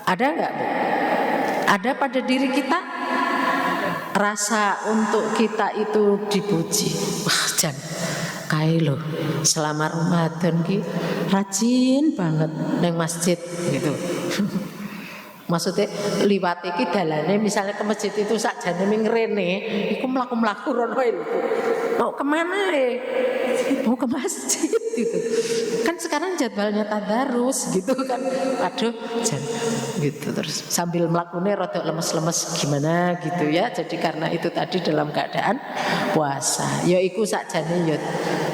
Ada enggak, Bu? Ada pada diri kita rasa untuk kita itu dipuji. Wah, jan kae lho, selama Ramadan ki rajin banget nang masjid gitu. Maksudnya liwat iki dalane misalnya ke masjid itu sakjane ming rene iku mlaku-mlaku rono lho. Mau kemana Mau ke masjid. gitu. Kan sekarang jadwalnya tadarus gitu kan. Aduh, gitu terus sambil melakukannya rada lemes-lemes gimana gitu ya. Jadi karena itu tadi dalam keadaan puasa. Ya iku sakjane ya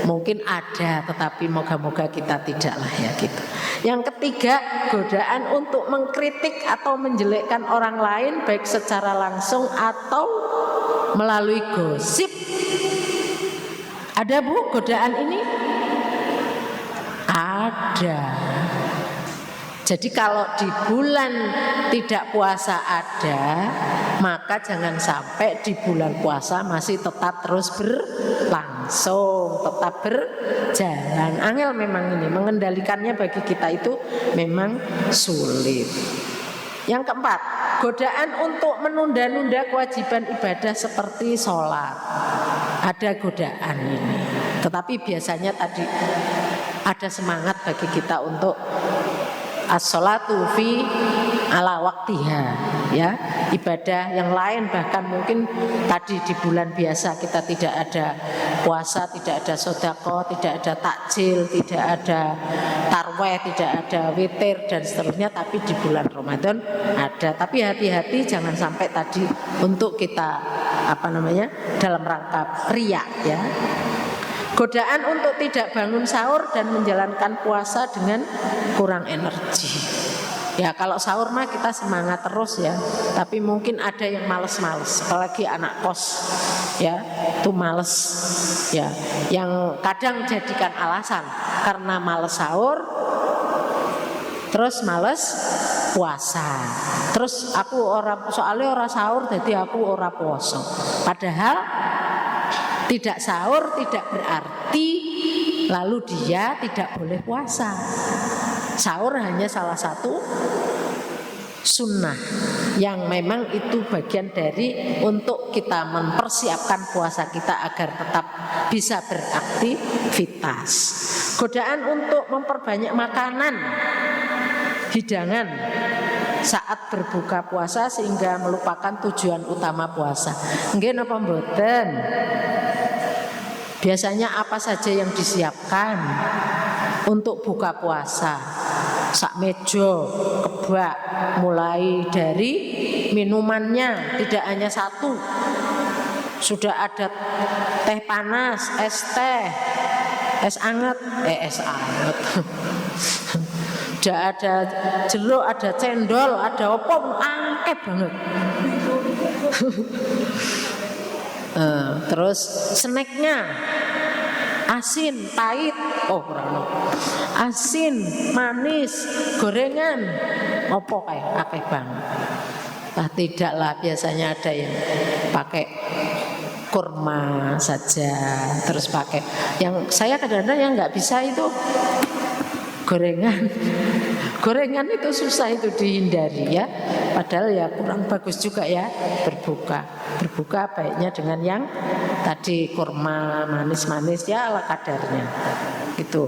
mungkin ada, tetapi moga-moga kita tidaklah ya gitu. Yang ketiga, godaan untuk mengkritik atau menjelekkan orang lain baik secara langsung atau melalui gosip. Ada Bu godaan ini? Ada. Jadi kalau di bulan tidak puasa ada, maka jangan sampai di bulan puasa masih tetap terus berlangsung, tetap berjalan. Angel memang ini, mengendalikannya bagi kita itu memang sulit. Yang keempat, godaan untuk menunda-nunda kewajiban ibadah seperti sholat. Ada godaan ini. Tetapi biasanya tadi ada semangat bagi kita untuk as-sholatu fi ala waktiha, ya, ibadah yang lain bahkan mungkin tadi di bulan biasa kita tidak ada puasa, tidak ada sedekah, tidak ada takjil, tidak ada tarweh, tidak ada witir dan seterusnya, tapi di bulan Ramadan ada. Tapi hati-hati jangan sampai tadi untuk kita dalam rangka riya, ya. Godaan untuk tidak bangun sahur dan menjalankan puasa dengan kurang energi. Ya kalau sahur mah kita semangat terus ya. Tapi mungkin ada yang males-males, apalagi anak kos ya, itu males ya. Yang kadang jadikan alasan karena males sahur, terus males puasa. Terus aku soalnya ora sahur jadi aku ora puasa. Padahal tidak sahur tidak berarti lalu dia tidak boleh puasa. Sahur hanya salah satu sunnah yang memang itu bagian dari untuk kita mempersiapkan puasa kita agar tetap bisa beraktivitas. Godaan untuk memperbanyak makanan, hidangan saat berbuka puasa sehingga melupakan tujuan utama puasa. Nggih napa mboten? Biasanya apa saja yang disiapkan untuk buka puasa? Sak meja, kebak, mulai dari minumannya tidak hanya satu. Sudah ada teh panas, es teh, es anget. Sudah ada jeruk, ada cendol, ada opor, angke banget. Terus snacknya asin, pahit, asin, manis, gorengan, opo kayak akeh banget. Tidaklah, biasanya ada yang pakai kurma saja, terus pakai yang saya kadang-kadang yang nggak bisa itu gorengan. Gorengan itu susah itu dihindari ya. Padahal ya kurang bagus juga ya berbuka. Berbuka baiknya dengan yang tadi kurma manis-manis ya ala kadarnya. Gitu.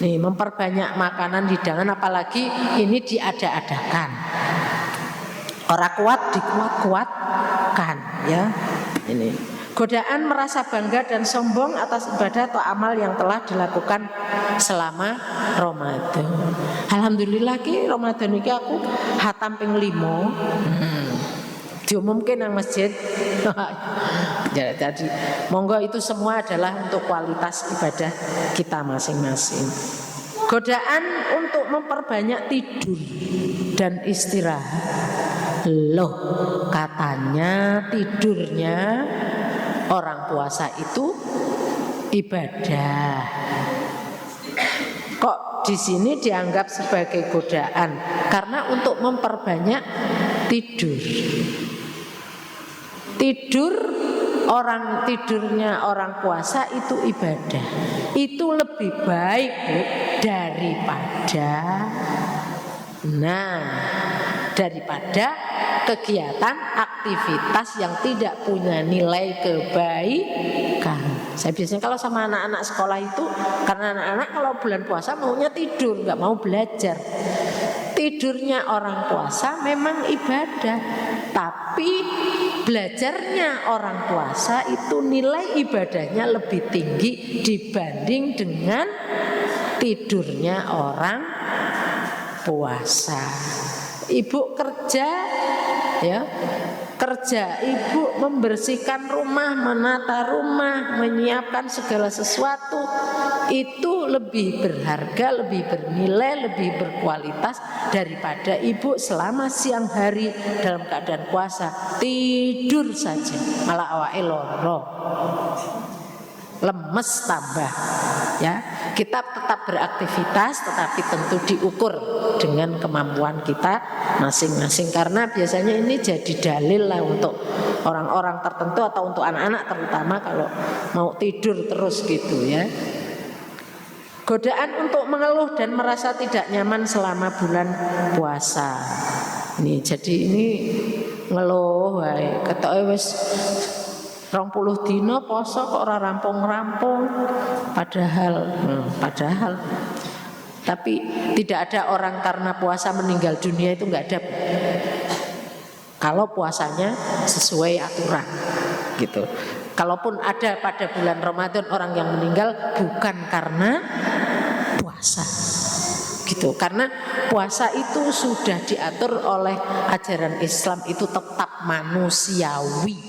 Nih memperbanyak makanan hidangan apalagi ini diada-adakan. Orang kuat dikuat-kuatkan ya. Ini godaan merasa bangga dan sombong atas ibadah atau amal yang telah dilakukan selama Ramadan. Alhamdulillah ki Ramadan iki aku hatam ping 5. Diumumkan nang masjid. Jadi monggo itu semua adalah untuk kualitas ibadah kita masing-masing. Godaan untuk memperbanyak tidur dan istirahat. Loh, katanya tidurnya orang puasa itu ibadah. Kok di sini dianggap sebagai godaan? Karena untuk memperbanyak tidur. Tidurnya orang puasa itu ibadah. Itu lebih baik Bu, daripada kegiatan aktivitas yang tidak punya nilai kebaikan. Saya biasanya kalau sama anak-anak sekolah itu, karena anak-anak kalau bulan puasa maunya tidur, nggak mau belajar. Tidurnya orang puasa memang ibadah, tapi belajarnya orang puasa itu nilai ibadahnya lebih tinggi dibanding dengan tidurnya orang puasa. Ibu kerja, ya, kerja ibu membersihkan rumah, menata rumah, menyiapkan segala sesuatu, itu lebih berharga, lebih bernilai, lebih berkualitas daripada ibu selama siang hari dalam keadaan puasa tidur saja, malah awake loro, lemes tambah. Ya, kita tetap beraktivitas, tetapi tentu diukur dengan kemampuan kita masing-masing, karena biasanya ini jadi dalil lah untuk orang-orang tertentu atau untuk anak-anak terutama kalau mau tidur terus gitu ya. Godaan untuk mengeluh dan merasa tidak nyaman selama bulan puasa. Ini jadi ini ngeluh wae ketoke wis 20 dino poso kok ora rampung-rampung, padahal tapi tidak ada orang karena puasa meninggal dunia, itu enggak ada. Kalau puasanya sesuai aturan gitu. Kalaupun ada pada bulan Ramadan orang yang meninggal bukan karena puasa gitu, karena puasa itu sudah diatur oleh ajaran Islam, itu tetap manusiawi,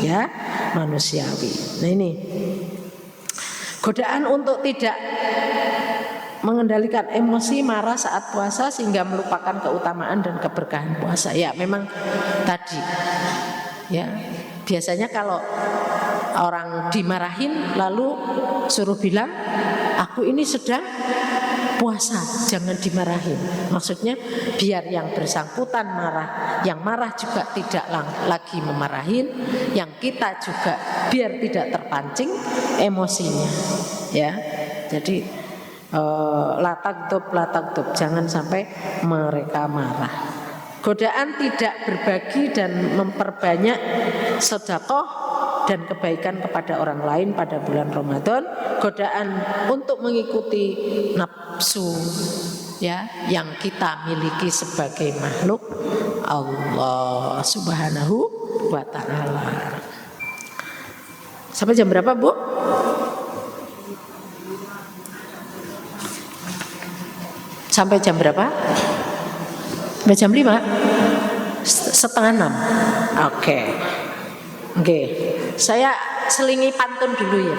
ya, manusiawi. Nah ini godaan untuk tidak mengendalikan emosi marah saat puasa sehingga melupakan keutamaan dan keberkahan puasa. Ya memang tadi, ya biasanya kalau orang dimarahin lalu suruh bilang aku ini sedang puasa, jangan dimarahin. Maksudnya biar yang bersangkutan marah, yang marah juga tidak lagi memarahin, yang kita juga biar tidak terpancing emosinya, ya. Jadi latagdob, jangan sampai mereka marah. Godaan tidak berbagi dan memperbanyak sedekah dan kebaikan kepada orang lain pada bulan Ramadan. Godaan untuk mengikuti nafsu, ya, yang kita miliki sebagai makhluk Allah Subhanahu wa ta'ala. Sampai jam berapa, Bu? Sampai jam berapa? Sampai jam 5? Setengah 6. Oke. Oke. Saya selingi pantun dulu ya.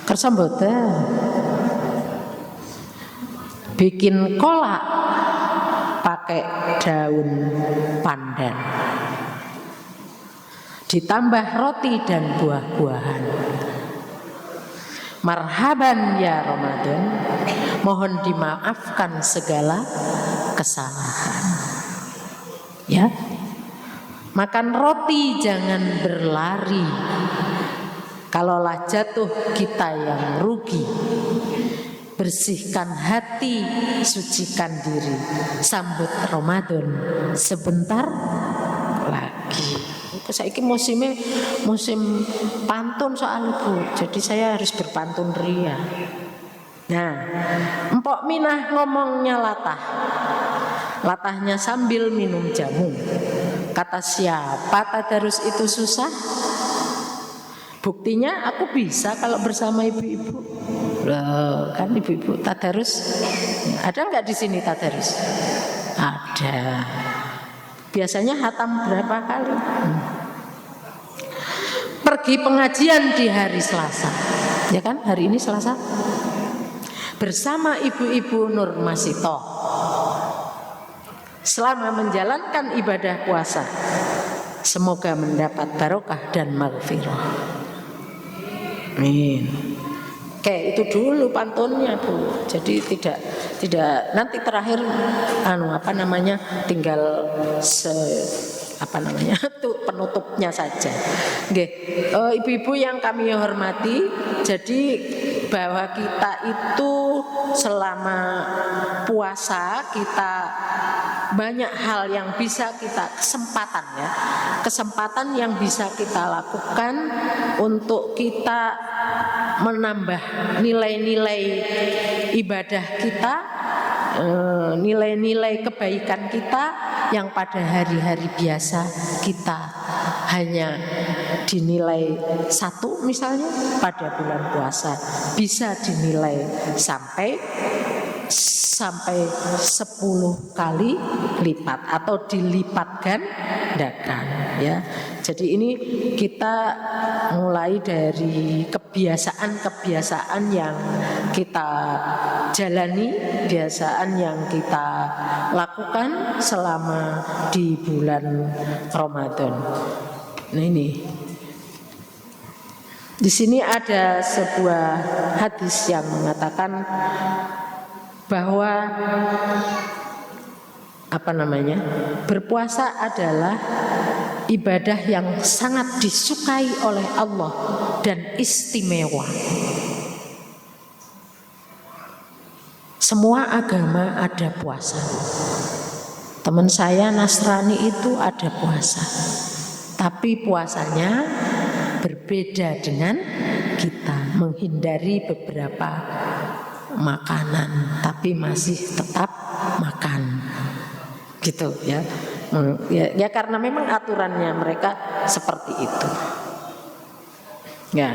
Kersa mboten. Bikin kolak pakai daun pandan, ditambah roti dan buah-buahan. Marhaban ya Ramadan, mohon dimaafkan segala kesalahan. Ya, makan roti jangan berlari, kalaulah jatuh kita yang rugi. Bersihkan hati, sucikan diri, sambut Ramadan sebentar lagi. Saiki musim pantun soal Bu, jadi saya harus berpantun ria. Nah, Empok Minah ngomongnya latahnya sambil minum jamu. Kata siapa tadarus itu susah? Buktinya aku bisa kalau bersama ibu-ibu. Loh, kan ibu-ibu tadarus. Ada nggak di sini tadarus? Ada. Biasanya hatam berapa kali? Pergi pengajian di hari Selasa, ya kan? Hari ini Selasa. Bersama ibu-ibu Nur Masito. Selama menjalankan ibadah puasa, semoga mendapat barokah dan maghfirah. Amin. Oke, itu dulu pantunnya Bu. Jadi tidak nanti terakhir tinggal penutupnya saja. Ibu-ibu yang kami hormati, jadi bahwa kita itu selama puasa kita banyak hal yang bisa kita kesempatan yang bisa kita lakukan untuk kita menambah nilai-nilai ibadah kita nilai-nilai kebaikan kita yang pada hari-hari biasa kita hanya dinilai 1 misalnya pada bulan puasa bisa dinilai sampai 10 kali lipat atau dilipat gandakan ya. Jadi ini kita mulai dari kebiasaan-kebiasaan yang kita jalani, kebiasaan yang kita lakukan selama di bulan Ramadan. Nah ini di sini ada sebuah hadis yang mengatakan bahwa berpuasa adalah ibadah yang sangat disukai oleh Allah dan istimewa. Semua agama ada puasa. Teman saya Nasrani itu ada puasa, tapi puasanya berbeda dengan kita, menghindari beberapa makanan tapi masih tetap makan gitu ya. Ya karena memang aturannya mereka seperti itu ya.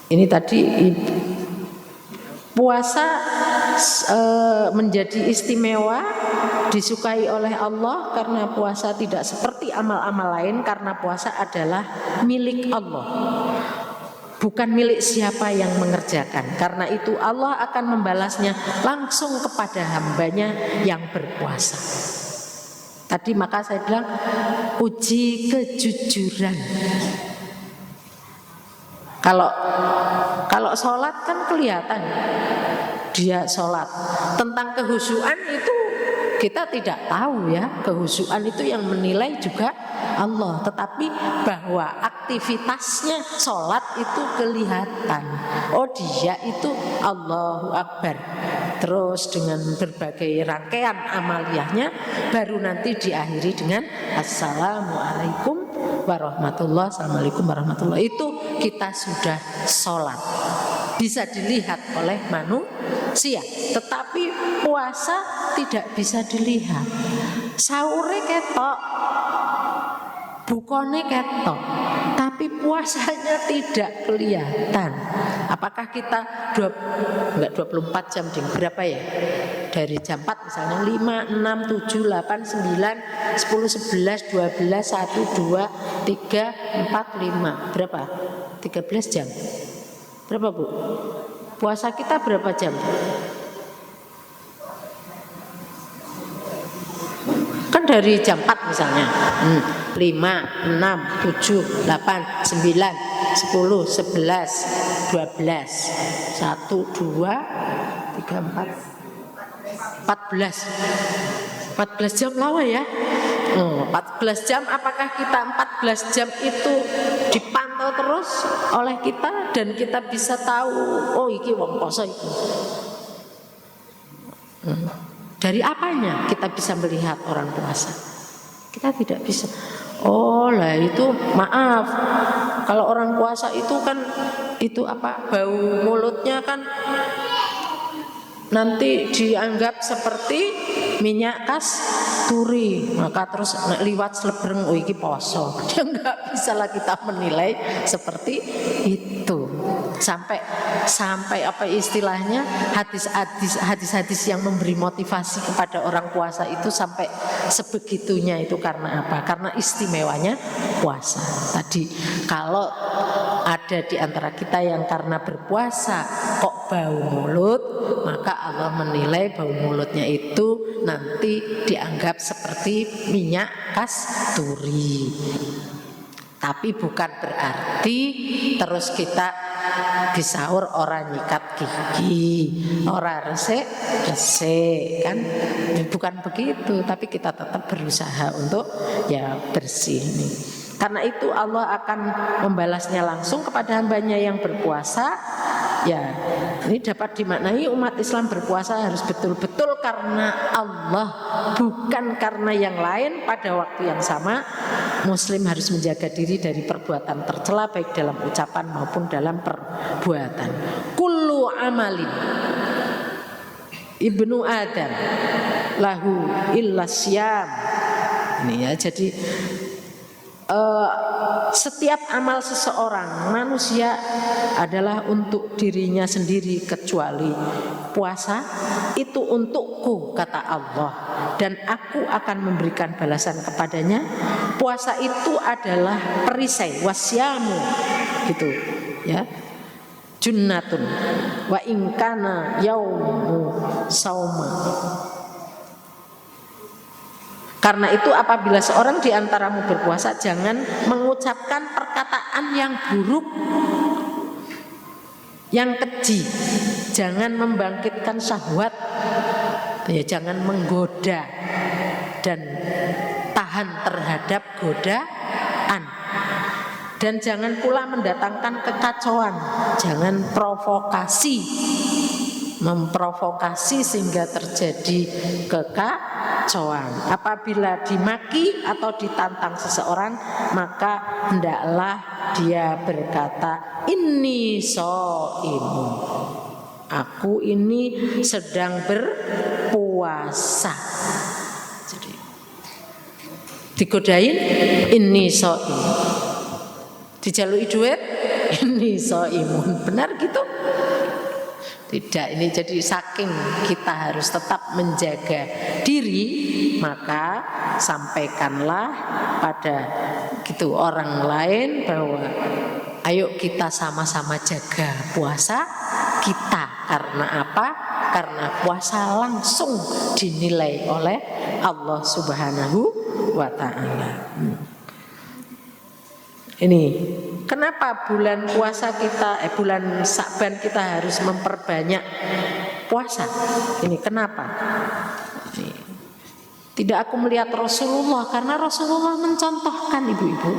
Ini tadi puasa menjadi istimewa, disukai oleh Allah karena puasa tidak seperti amal-amal lain, karena puasa adalah milik Allah, bukan milik siapa yang mengerjakan. Karena itu Allah akan membalasnya langsung kepada hambanya yang berpuasa. Tadi maka saya bilang uji kejujuran. Kalau sholat kan kelihatan dia sholat. Tentang kehusuan itu kita tidak tahu ya. Kehusuan itu yang menilai juga Allah. Tetapi bahwa aktivitasnya sholat itu kelihatan. Oh dia itu Allahu Akbar. Terus dengan berbagai rangkaian amaliyahnya baru nanti diakhiri dengan Assalamualaikum warahmatullahi. Assalamualaikum warahmatullahi. Itu kita sudah sholat. Bisa dilihat oleh manusia. Tetapi puasa tidak bisa dilihat. Sahure ketok, bukone ketok, tapi puasanya tidak kelihatan. Apakah kita 24 jam ding, berapa ya? Dari jam 4 misalnya 5, 6, 7, 8, 9, 10, 11, 12, 1, 2, 3, 4, 5. Berapa? 13 jam. Berapa Bu? Puasa kita berapa jam? Kan dari jam 4 misalnya 5, 6, 7, 8, 9, 10, 11, 12, 1, 2, 3, 4, 14 jam lama ya. 14 jam, apakah kita 14 jam itu dipantau terus oleh kita dan kita bisa tahu oh iki wong poso iki. Dari apanya kita bisa melihat orang puasa? Kita tidak bisa. Oh lah itu maaf. Kalau orang puasa itu kan itu bau mulutnya kan nanti dianggap seperti minyak kasturi, maka terus liwat selebreng oh iki poso. Dia enggak bisa lah kita menilai seperti itu. Sampai istilahnya hadis-hadis yang memberi motivasi kepada orang puasa itu sampai sebegitunya itu karena apa? Karena istimewanya puasa. Tadi kalau ada di antara kita yang karena berpuasa kok bau mulut, maka Allah menilai bau mulutnya itu nanti dianggap seperti minyak kasturi. Tapi bukan berarti terus kita disaur orang nyikat gigi, orang resik kan, bukan begitu. Tapi kita tetap berusaha untuk ya bersih nih. Karena itu Allah akan membalasnya langsung kepada hambanya yang berpuasa. Ya, ini dapat dimaknai umat Islam berpuasa harus betul-betul karena Allah, bukan karena yang lain. Pada waktu yang sama, Muslim harus menjaga diri dari perbuatan tercela baik dalam ucapan maupun dalam perbuatan. Kullu amalin ibnu Adam lahu illa syam. Ini ya, jadi setiap amal seseorang manusia adalah untuk dirinya sendiri kecuali puasa itu untukku, kata Allah, dan aku akan memberikan balasan kepadanya. Puasa itu adalah perisai, wasyamu gitu ya, junnatun wa ingkana yaumu sauma. Karena itu apabila seorang di antaramu berpuasa, jangan mengucapkan perkataan yang buruk, yang keji, jangan membangkitkan syahwat, ya, jangan menggoda dan tahan terhadap godaan, dan jangan pula mendatangkan kekacauan, jangan provokasi, memprovokasi sehingga terjadi kekacauan. Apabila dimaki atau ditantang seseorang, maka hendaklah dia berkata, inni shaimun, aku ini sedang berpuasa. Jadi digodain, inni shaimun, dijalui duit, inni shaimun, benar gitu? Tidak, ini jadi saking kita harus tetap menjaga diri, maka sampaikanlah pada gitu orang lain bahwa ayo kita sama-sama jaga puasa kita. Karena apa? Karena puasa langsung dinilai oleh Allah Subhanahu wa ta'ala. Ini kenapa bulan puasa kita, bulan Sya'ban kita harus memperbanyak puasa? Ini kenapa? Ini. Tidak aku melihat Rasulullah, karena Rasulullah mencontohkan ibu-ibu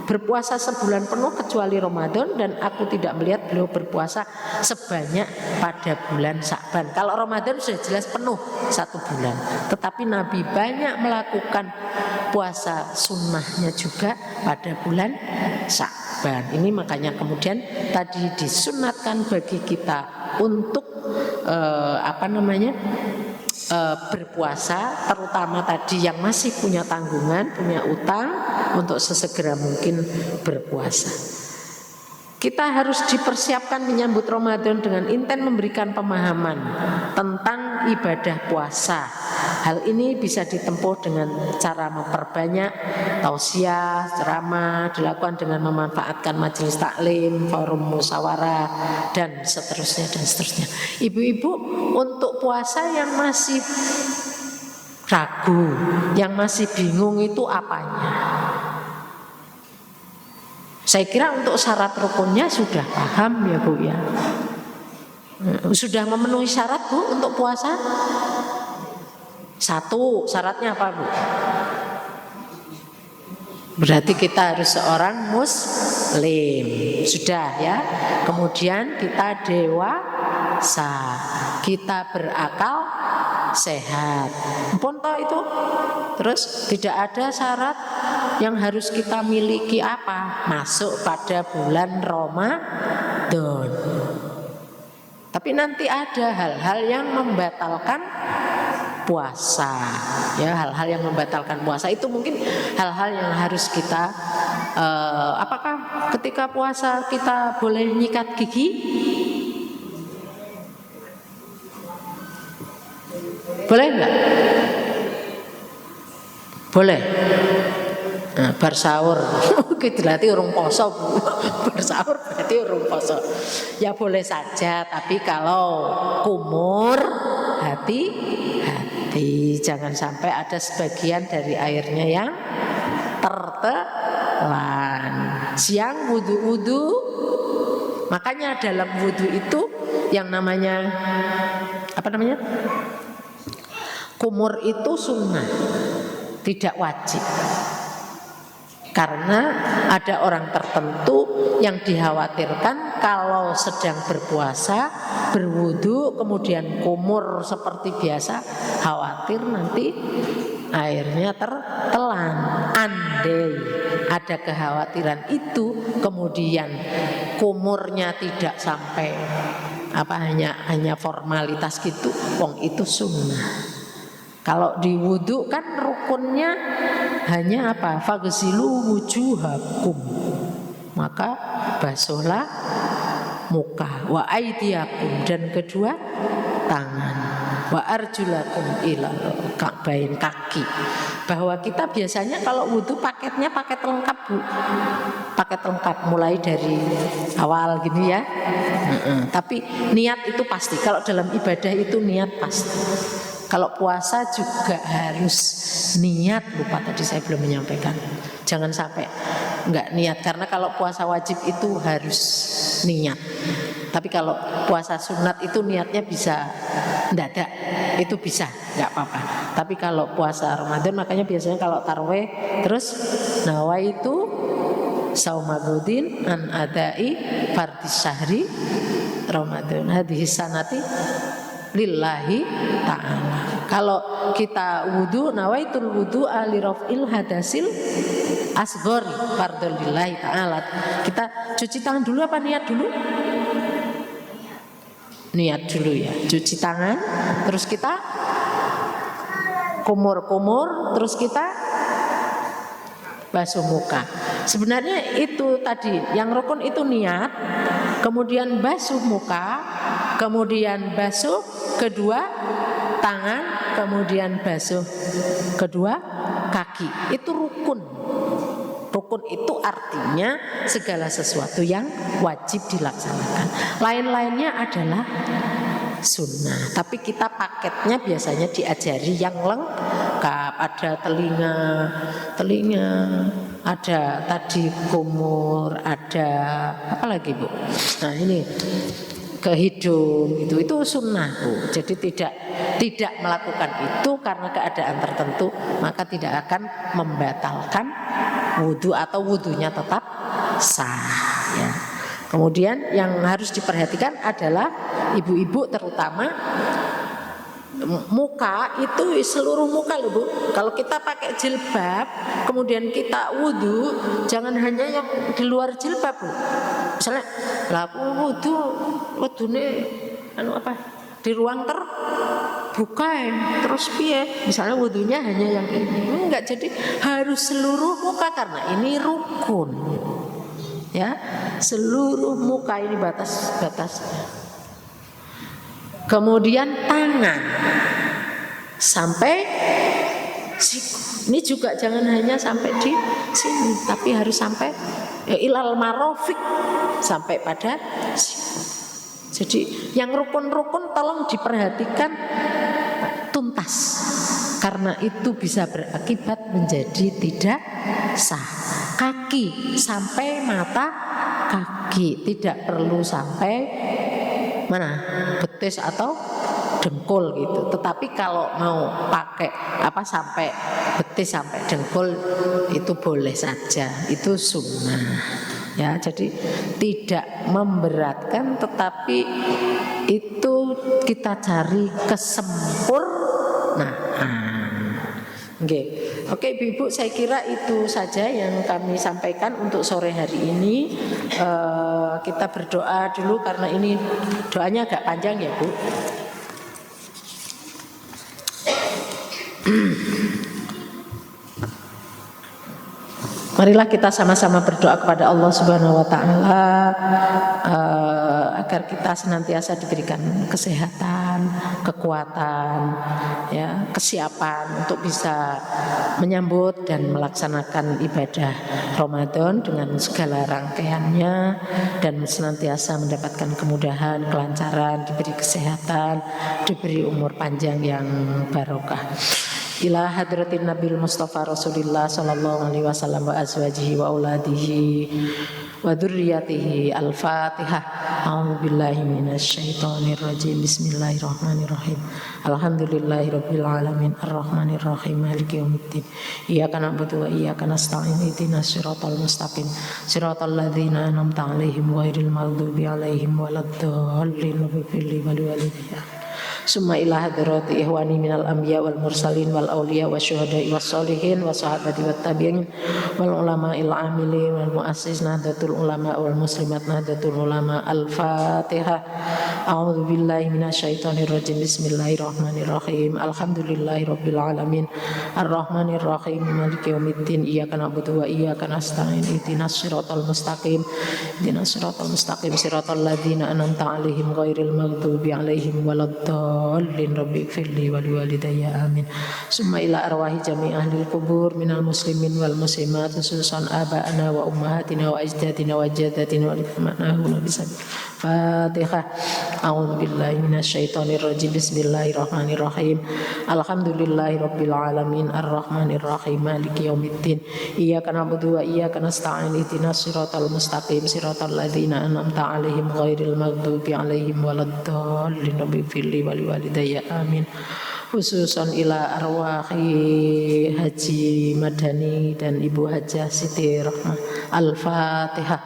berpuasa sebulan penuh kecuali Ramadan, dan aku tidak melihat beliau berpuasa sebanyak pada bulan Sya'ban. Kalau Ramadan sudah jelas penuh 1 bulan, tetapi Nabi banyak melakukan puasa sunnahnya juga pada bulan Sya'ban. Ini makanya kemudian tadi disunatkan bagi kita untuk berpuasa, terutama tadi yang masih punya tanggungan, punya utang, untuk sesegera mungkin berpuasa. Kita harus dipersiapkan menyambut Ramadan dengan intent memberikan pemahaman tentang ibadah puasa. Hal ini bisa ditempuh dengan cara memperbanyak tausiah, ceramah, dilakukan dengan memanfaatkan majelis taklim, forum musyawarah, dan seterusnya dan seterusnya. Ibu-ibu, untuk puasa yang masih ragu, yang masih bingung itu apanya? Saya kira untuk syarat rukunnya sudah paham ya Bu ya. Sudah memenuhi syarat Bu untuk puasa? 1, syaratnya apa Bu? Berarti kita harus seorang muslim. Sudah ya. Kemudian kita dewasa, kita berakal sehat. Ponto itu. Terus tidak ada syarat yang harus kita miliki apa? Masuk pada bulan Ramadan. Tapi nanti ada hal-hal yang membatalkan puasa. Ya, hal-hal yang membatalkan puasa itu mungkin hal-hal yang harus kita apakah ketika puasa kita boleh nyikat gigi? Boleh enggak? Boleh. Nah, bar sahur berarti urung poso. Bar sahur berarti urung poso. Ya boleh saja, tapi kalau kumur hati-hati, jangan sampai ada sebagian dari airnya yang tertelan. Siang wudu-wudu, makanya dalam wudu itu yang namanya kumur itu sunnah, tidak wajib. Karena ada orang tertentu yang dikhawatirkan kalau sedang berpuasa, berwudu, kemudian kumur seperti biasa, khawatir nanti airnya tertelan. Andai ada kekhawatiran itu, kemudian kumurnya tidak sampai hanya formalitas gitu, wong itu sunnah. Kalau di wudu kan rukunnya hanya apa? Faghsilu wujuhakum. Maka basuhlah muka, wa aydiyakum, dan kedua tangan, wa arjulakum ilal ka'bain, kaki. Bahwa kita biasanya kalau wudu paketnya paket lengkap, Bu. Paket lengkap mulai dari awal gini ya. Tapi niat itu pasti. Kalau dalam ibadah itu niat pasti. Kalau puasa juga harus niat. Lupa tadi saya belum menyampaikan. Jangan sampai enggak niat, karena kalau puasa wajib itu harus niat. Tapi kalau puasa sunat itu niatnya bisa mendadak, itu bisa, enggak apa-apa. Tapi kalau puasa Ramadan, makanya biasanya kalau tarweh terus nawaitu saumagodin an adai fardis syahri Ramadan hadis sanati lillahi ta'ala. Kalau kita wudu, nawaitul wudu ali raf'il hadasil asghari fardhu lillahi ta'ala. Kita cuci tangan dulu apa niat dulu? Niat dulu ya. Cuci tangan, terus kita kumur-kumur, terus kita basuh muka. Sebenarnya itu tadi, yang rukun itu niat, kemudian basuh muka, kemudian basuh kedua tangan, kemudian basuh kedua kaki. Itu rukun. Rukun itu artinya segala sesuatu yang wajib dilaksanakan. Lain-lainnya adalah sunnah. Tapi kita paketnya biasanya diajari yang lengkap. Ada telinga, ada tadi kumur, ada apa lagi, Bu? Nah ini ke hidung, itu sunnah, Bu. Jadi tidak melakukan itu karena keadaan tertentu, maka tidak akan membatalkan wudu atau wudunya tetap sah ya. Kemudian yang harus diperhatikan adalah ibu-ibu terutama, muka itu seluruh muka loh, Bu. Kalau kita pakai jilbab kemudian kita wudu, jangan hanya yang di luar jilbab, Bu. Misalnya lah wudune di ruang terbuka terus piye, misalnya wudunya hanya yang ini, enggak. Jadi harus seluruh muka karena ini rukun ya, seluruh muka ini batas. Kemudian tangan sampai ini juga jangan hanya sampai di sini, tapi harus sampai ilal marofik, sampai pada sini. Jadi yang rukun-rukun tolong diperhatikan tuntas, karena itu bisa berakibat menjadi tidak sah. Kaki sampai mata kaki, tidak perlu sampai mana betis atau dengkul gitu. Tetapi kalau mau pakai sampai betis sampai dengkul itu boleh saja, itu sunnah. Ya, jadi tidak memberatkan, tetapi itu kita cari kesempurnaan. Oke, Ibu, saya kira itu saja yang kami sampaikan untuk sore hari ini. Kita berdoa dulu karena ini doanya agak panjang ya, Bu. Marilah kita sama-sama berdoa kepada Allah Subhanahu wa taala agar kita senantiasa diberikan kesehatan, kekuatan, ya, kesiapan untuk bisa menyambut dan melaksanakan ibadah Ramadan dengan segala rangkaiannya, dan senantiasa mendapatkan kemudahan, kelancaran, diberi kesehatan, diberi umur panjang yang barokah. Ila hadratin Nabil Mustafa Rasulillah sallallahu alaihi wasallam wa azwajihi wa auladihi wa dzurriyyatihi. Al-Fatihah. A'udzubillahi minasyaitonir rajim. Bismillahirrahmanirrahim. Alhamdulillahirabbil alamin arrahmanir rahim maliki yaumiddin. Iyyaka na'budu wa iyyaka nasta'in. Ihdinas siratal mustaqim. Siratal ladzina an'amta 'alaihim ghairil maghdubi 'alaihim waladdallin. summa ila hadrati ihwani minal anbiya wal mursalin wal awliya wasyuhada'i was solihin wa sahabati wat tabi'in wal ulama'il amilin wal muassis nahdlatul ulama wal muslimat nahdlatul ulama. Al-Fatihah. A'udzu billahi minasyaitonir rajim. Bismillahirrahmanirrahim. Alhamdulillahirabbil alamin. Arrahmanir rahim. Maliki yaumiddin. Iyyaka na'budu wa iyyaka nasta'in. Ihdinas siratal mustaqim. Ihdinas siratal mustaqim. Siratal ladzina an'amta 'alaihim ghairil maghdubi 'alaihim waladdallin. Rabbighfirli wa liwalidayya amin. Summa ila arwahi jami' ahli kubur minal muslimin wal muslimat khususan aba'ana wa ummahatina wa ajdadina wa jaddatina wa limanahuna bisabil. Fatihah. A'udzu billahi minasyaitonir rajim. Bismillahirrahmanirrahim. Alhamdulillahirabbil alamin arrahmanir rahim maliki yaumiddin. Iyyaka na'budu wa iyyaka nasta'in. Ihdinas siratal mustaqim siratal ladzina an'amta 'alaihim ghairil maghdubi 'alaihim waladdallin. Rabbighfirli wa liwalidayya amin. Khususan ila arwahi Haji Madani dan Ibu Hajah Siti Rahmah. Al-Fatihah.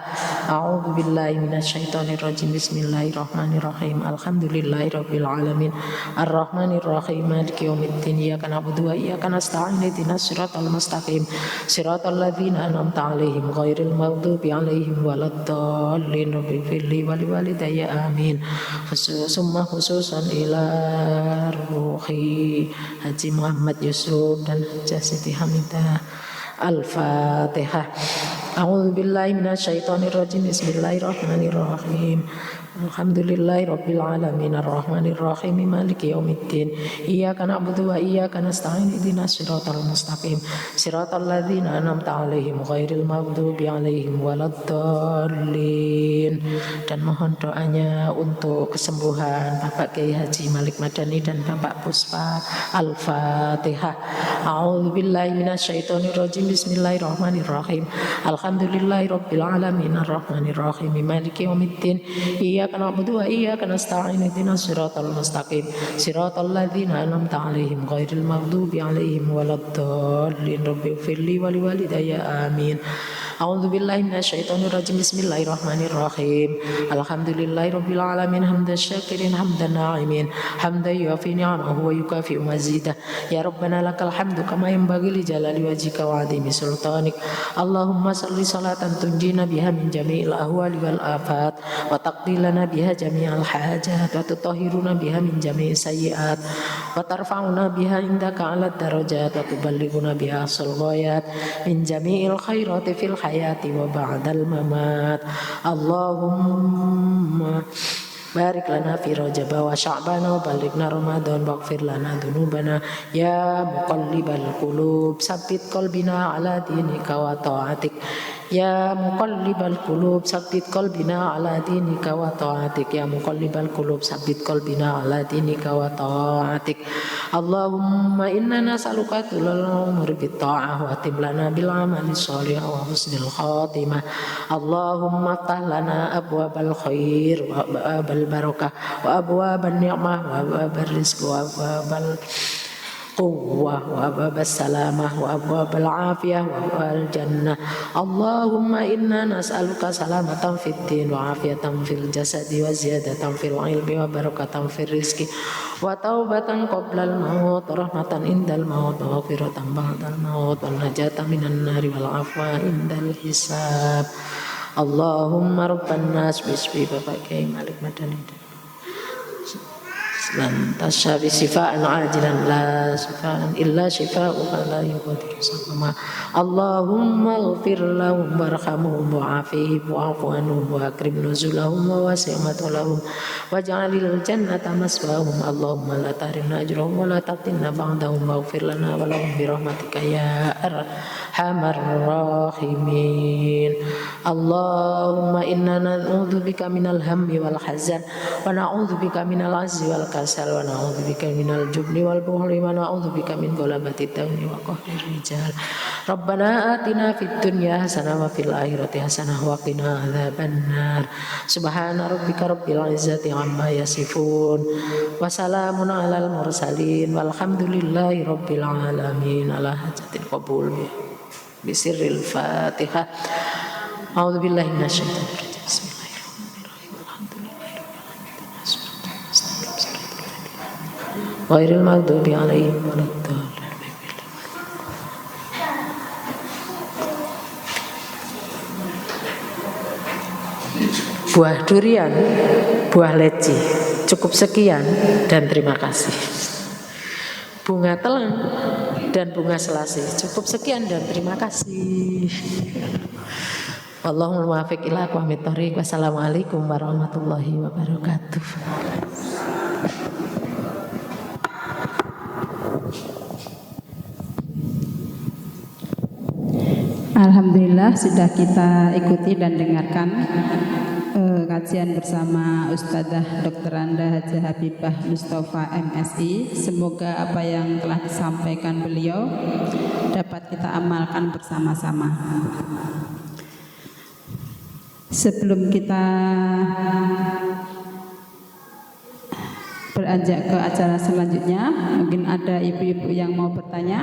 A'udzu billahi minasyaitonir rajim. Bismillahirrahmanirrahim. Alhamdulillahirabbil alamin arrahmanir rahim maliki yaumiddin. Iyyaka na'budu wa iyyaka nasta'in. Ihdinas siratal mustaqim siratal ladzina an'amta 'alaihim ghairil maghdubi 'alaihim waladdallin. Rabbighfirli wa liwalidayya amin. Khususan ila ruhi Haji Muhammad Yusuf dan Hajah Siti Hamidah. Al-Fatihah. A'udzu billahi minasyaitonir rajim. Bismillahirrahmanirrahim. Alhamdulillahirabbil alamin arrahmanir rahim maliki yaumiddin. Iyyaka na'budu wa iyyaka nasta'in. Ihdinas siratal mustaqim siratal ladzina an'amta 'alaihim ghairil maghdubi 'alaihim waladdallin. Dan mohon doanya untuk kesembuhan Bapak Kiai Haji Malik Madani dan Bapak Puspa. Al-Fatihah. A'udzu billahi minasyaitonir rajim. Bismillahirrahmanirrahim. Alhamdulillahirabbil alamin arrahmanir rahim maliki yaumiddin. Iyyaka na'budu wa iyyaka nasta'in. Ihdinas siratal mustaqim siratal ladzina an'amta 'alaihim ghairil maghdubi 'alaihim waladdallin. Rabbighfirli wa liwalidayya amin. A'udzu billahi minasyaitonir rajim. Bismillahirrahmanirrahim. Alhamdulillahirabbil alamin hamdan syakirin hamdan na'imin hamdan yuafi ni'amahu wa yukafi'u mazidah. Ya Rabbana lakal hamdu kama yanbaghi li jalali wajhika wa 'azimi sultanik. Allahumma shalli salatan tunjina biha min jami'il ahwali wal afat wa taqdi lana biha jami'al hajat wa tutahhiruna biha min jami'is sayyi'at wa tarfa'una biha indaka 'alad darajat wa tuballighuna biha asal ghayat min jami'il khairati fil hayati wa ba'dal mamat. Allahumma barik lana fi Rajab wa Sya'ban wa balighna Ramadan waghfir lana dzunubana ya muqallibal qulub sabbit qalbina ala dinika wa ta'atik. Ya muqallibal qulub sabbit qalbina ala dinika wa ta'atik. Ya muqallibal qulub sabbit qalbina ala dinika wa ta'atik. Allahumma inna nas'aluka tulal umur bit ta'ah wa tiblana bil amali shalih wa husnil khatimah. Allahumma ftah lana abwabal khair wa abwabal barakah wa abwaban ni'mah wa abwabal rizq wa abwabal quwwah wa abwabas salamah wa abwabal afiyah wa abwabal jannah. Allahumma inna nas'aluka salamatan fid din wa afiyatan fil jasadi wa ziyadatan fil ilmi wa barakatan fil rizqi wa taubatan qoblal maut rahmatan indal maut wa maghfiratan ba'dal maut wa najatan minan nari wal afwa indal hisab. Allahumma rabban nas bismi Bapak Kiai Malik Madani lantas syafi sifaan ajilan la sifaan illa syifa'uka la yughadiru saqama. Allahumma ighfir lahum warhamhum wa'afihim wa'fu anhum wa akrim nuzulahum wa wasi' madkhulahum waj'alil jannata maswahum. Allahumma la tahrimna ajrahum wa la taftinna ba'dahum waghfir lana wa lahum bi rahmatika ya arhamar rahimin. Allahumma inna na'udzubika minal hammi wal hazan wa na'udzubika minal azzi wal kasal wa na'udzubika minal jubni wal bukhli wa na'udzubika min ghalabati dawni wa qahrir rijal. Rabbana atina fid dunya hasanah wa fil akhirati hasanah wa qina adzabannar. Subhana rabbika rabbil izzati amma yasifun wa salamun alal mursalin walhamdulillahi rabbil alamin. Ala hajatil qabul bisirril Fatihah. A'udzu billahi minasyaitonir rajim. Bismillahirrahmanirrahim. Alhamdulillahirabbil alamin. ghairil maghdubi 'alaihim waladdallin. Buah durian, buah leci, cukup sekian dan terima kasih. Bunga telang dan bunga selasih, cukup sekian dan terima kasih. Wallahul muwaffiq ila aqwamit thoriq. Wassalamualaikum warahmatullahi wabarakatuh. Alhamdulillah sudah kita ikuti dan dengarkan kajian bersama Ustadzah Dr. Anda Haji Habibah Mustafa MSI. Semoga apa yang telah disampaikan beliau dapat kita amalkan bersama-sama. Sebelum kita beranjak ke acara selanjutnya, mungkin ada ibu-ibu yang mau bertanya.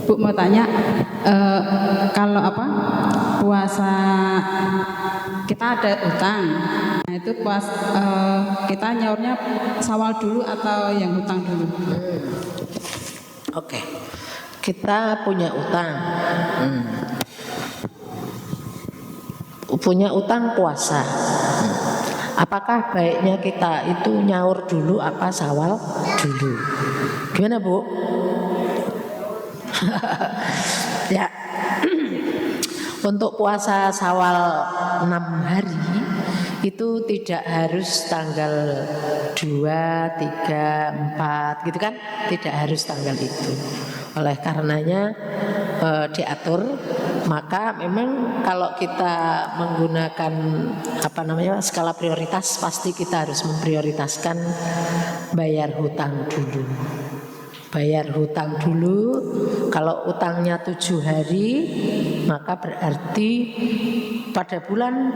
Bu mau tanya, kalau puasa kita ada utang, nah itu kita nyaurnya sawal dulu atau yang hutang dulu? Oke, kita punya utang, punya utang puasa. Apakah baiknya kita itu nyaur dulu apa sawal dulu? Gimana Bu? Ya, untuk puasa sawal 6 hari itu tidak harus tanggal 2, 3, 4 gitu kan, tidak harus tanggal itu. Oleh karenanya diatur, maka memang kalau kita menggunakan skala prioritas, pasti kita harus memprioritaskan bayar hutang dulu. Bayar hutang dulu. Kalau utangnya 7 hari, maka berarti pada bulan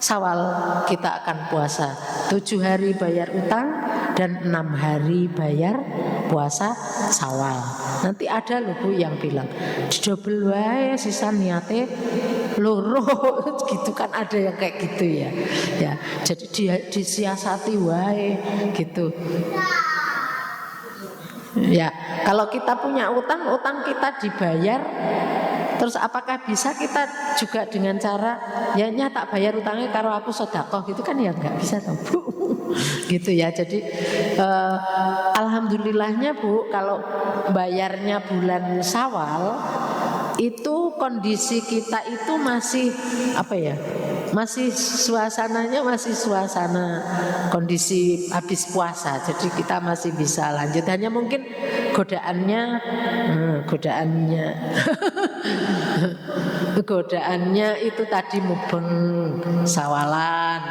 Syawal kita akan puasa 7 hari bayar utang dan 6 hari bayar puasa Syawal. Nanti ada loh Bu yang bilang didobel wae sisa niate loro gitu kan, ada yang kayak gitu ya. Ya, jadi disiasati wae gitu. Ya, kalau kita punya utang kita dibayar, terus apakah bisa kita juga dengan cara ya tak bayar utangnya kalau aku sedekah gitu kan, ya nggak bisa toh Bu. Gitu ya. Jadi alhamdulillahnya Bu, kalau bayarnya bulan Syawal itu kondisi kita itu masih masih suasananya masih suasana kondisi habis puasa, jadi kita masih bisa lanjut. Hanya mungkin godaannya itu tadi mubeng sawalan,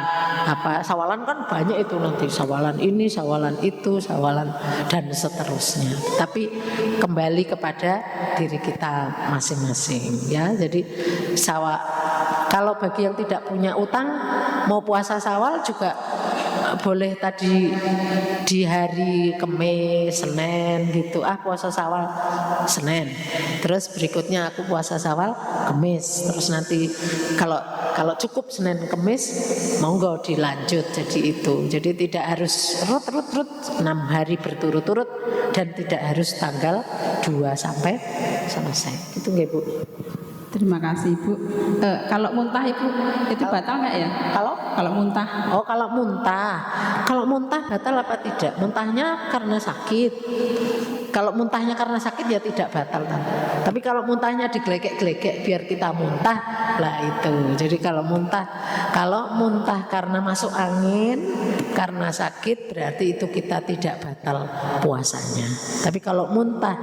sawalan kan banyak itu, nanti sawalan ini, sawalan itu, sawalan dan seterusnya. Tapi kembali kepada diri kita masing-masing ya. Jadi kalau bagi yang tidak punya utang, mau puasa Syawal juga boleh tadi di hari Kamis, Senin gitu. Puasa Syawal Senin. Terus berikutnya aku puasa Syawal Kamis. Terus nanti kalau cukup Senin Kamis, monggo dilanjut jadi itu. Jadi tidak harus rut 6 hari berturut-turut dan tidak harus tanggal 2 sampai selesai. Itu nggih Bu. Terima kasih Bu. Kalau muntah Ibu itu batal nggak ya? Kalau muntah? Kalau muntah batal apa tidak? Muntahnya karena sakit. Kalau muntahnya karena sakit ya tidak batal. Tapi kalau muntahnya digelegek-gelegek biar kita muntah, lah itu. Jadi kalau muntah karena masuk angin, karena sakit, berarti itu kita tidak batal puasanya. Tapi kalau muntah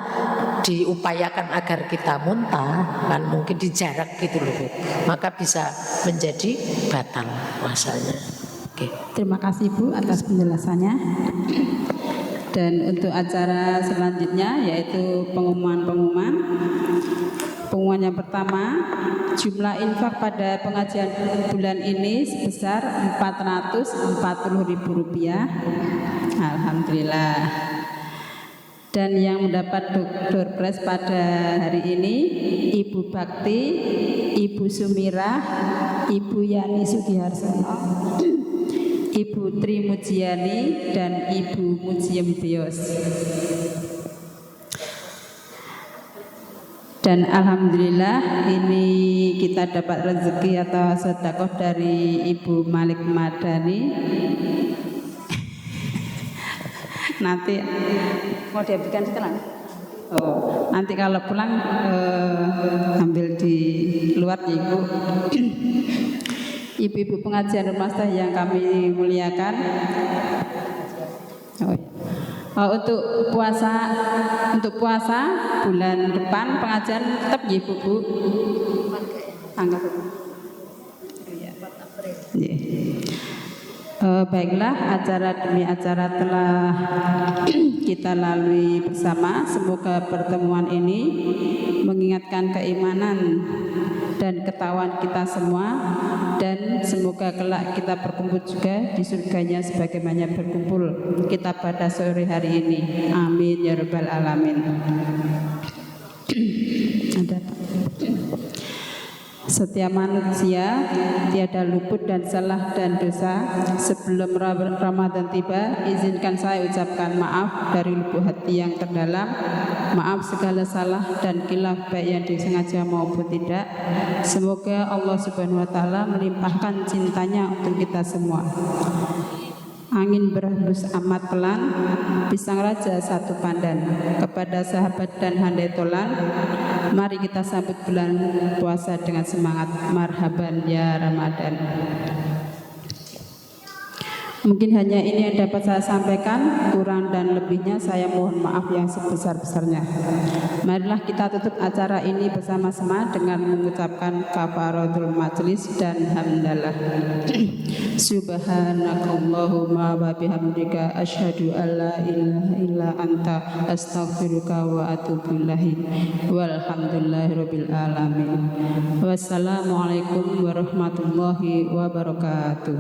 diupayakan agar kita muntah, kan mungkin dijarak gitu loh Bu, maka bisa menjadi batal puasanya. Oke. Terima kasih Bu atas penjelasannya. Dan untuk acara selanjutnya yaitu pengumuman yang pertama, jumlah infak pada pengajian bulan ini sebesar Rp440.000. Alhamdulillah. Dan yang mendapat door prize pada hari ini Ibu Bakti, Ibu Sumirah, Ibu Yani Sugiharsono, Ibu Tri Mujiani dan Ibu Mujiem Bios. Dan alhamdulillah ini kita dapat rezeki atau sedekah dari Ibu Malik Madani. Nanti mau dihabiskan sekarang. Oh, nanti kalau pulang ambil di luar ya Ibu. Ibu-ibu pengajian rumah yang kami muliakan. Oh, iya. Untuk puasa bulan depan pengajian tetap ya Bu. Tanggal baiklah, acara demi acara telah kita lalui bersama. Semoga pertemuan ini mengingatkan keimanan dan ketakwaan kita semua, dan semoga kelak kita berkumpul juga di surganya sebagaimana berkumpul kita pada sore hari ini. Amin ya rabbal alamin. Setiap manusia tiada luput dan salah dan dosa. Sebelum Ramadan tiba, izinkan saya ucapkan maaf dari lubuk hati yang terdalam. Maaf segala salah dan khilaf baik yang disengaja maupun tidak. Semoga Allah Subhanahu wa taala melimpahkan cintanya untuk kita semua. Angin berhembus amat pelan, pisang raja satu pandan. Kepada sahabat dan handai tolan, mari kita sambut bulan puasa dengan semangat. Marhaban ya Ramadan. Mungkin hanya ini yang dapat saya sampaikan, kurang dan lebihnya saya mohon maaf yang sebesar-besarnya. Marilah kita tutup acara ini bersama-sama dengan mengucapkan kafaratul majlis dan hamdalah. Subhanakallahumma wa bihamdika asyhadu an la ilaha illa anta astaghfiruka wa atubu ilaik. Walhamdulillahirabbil alamin. Wassalamualaikum warahmatullahi wabarakatuh.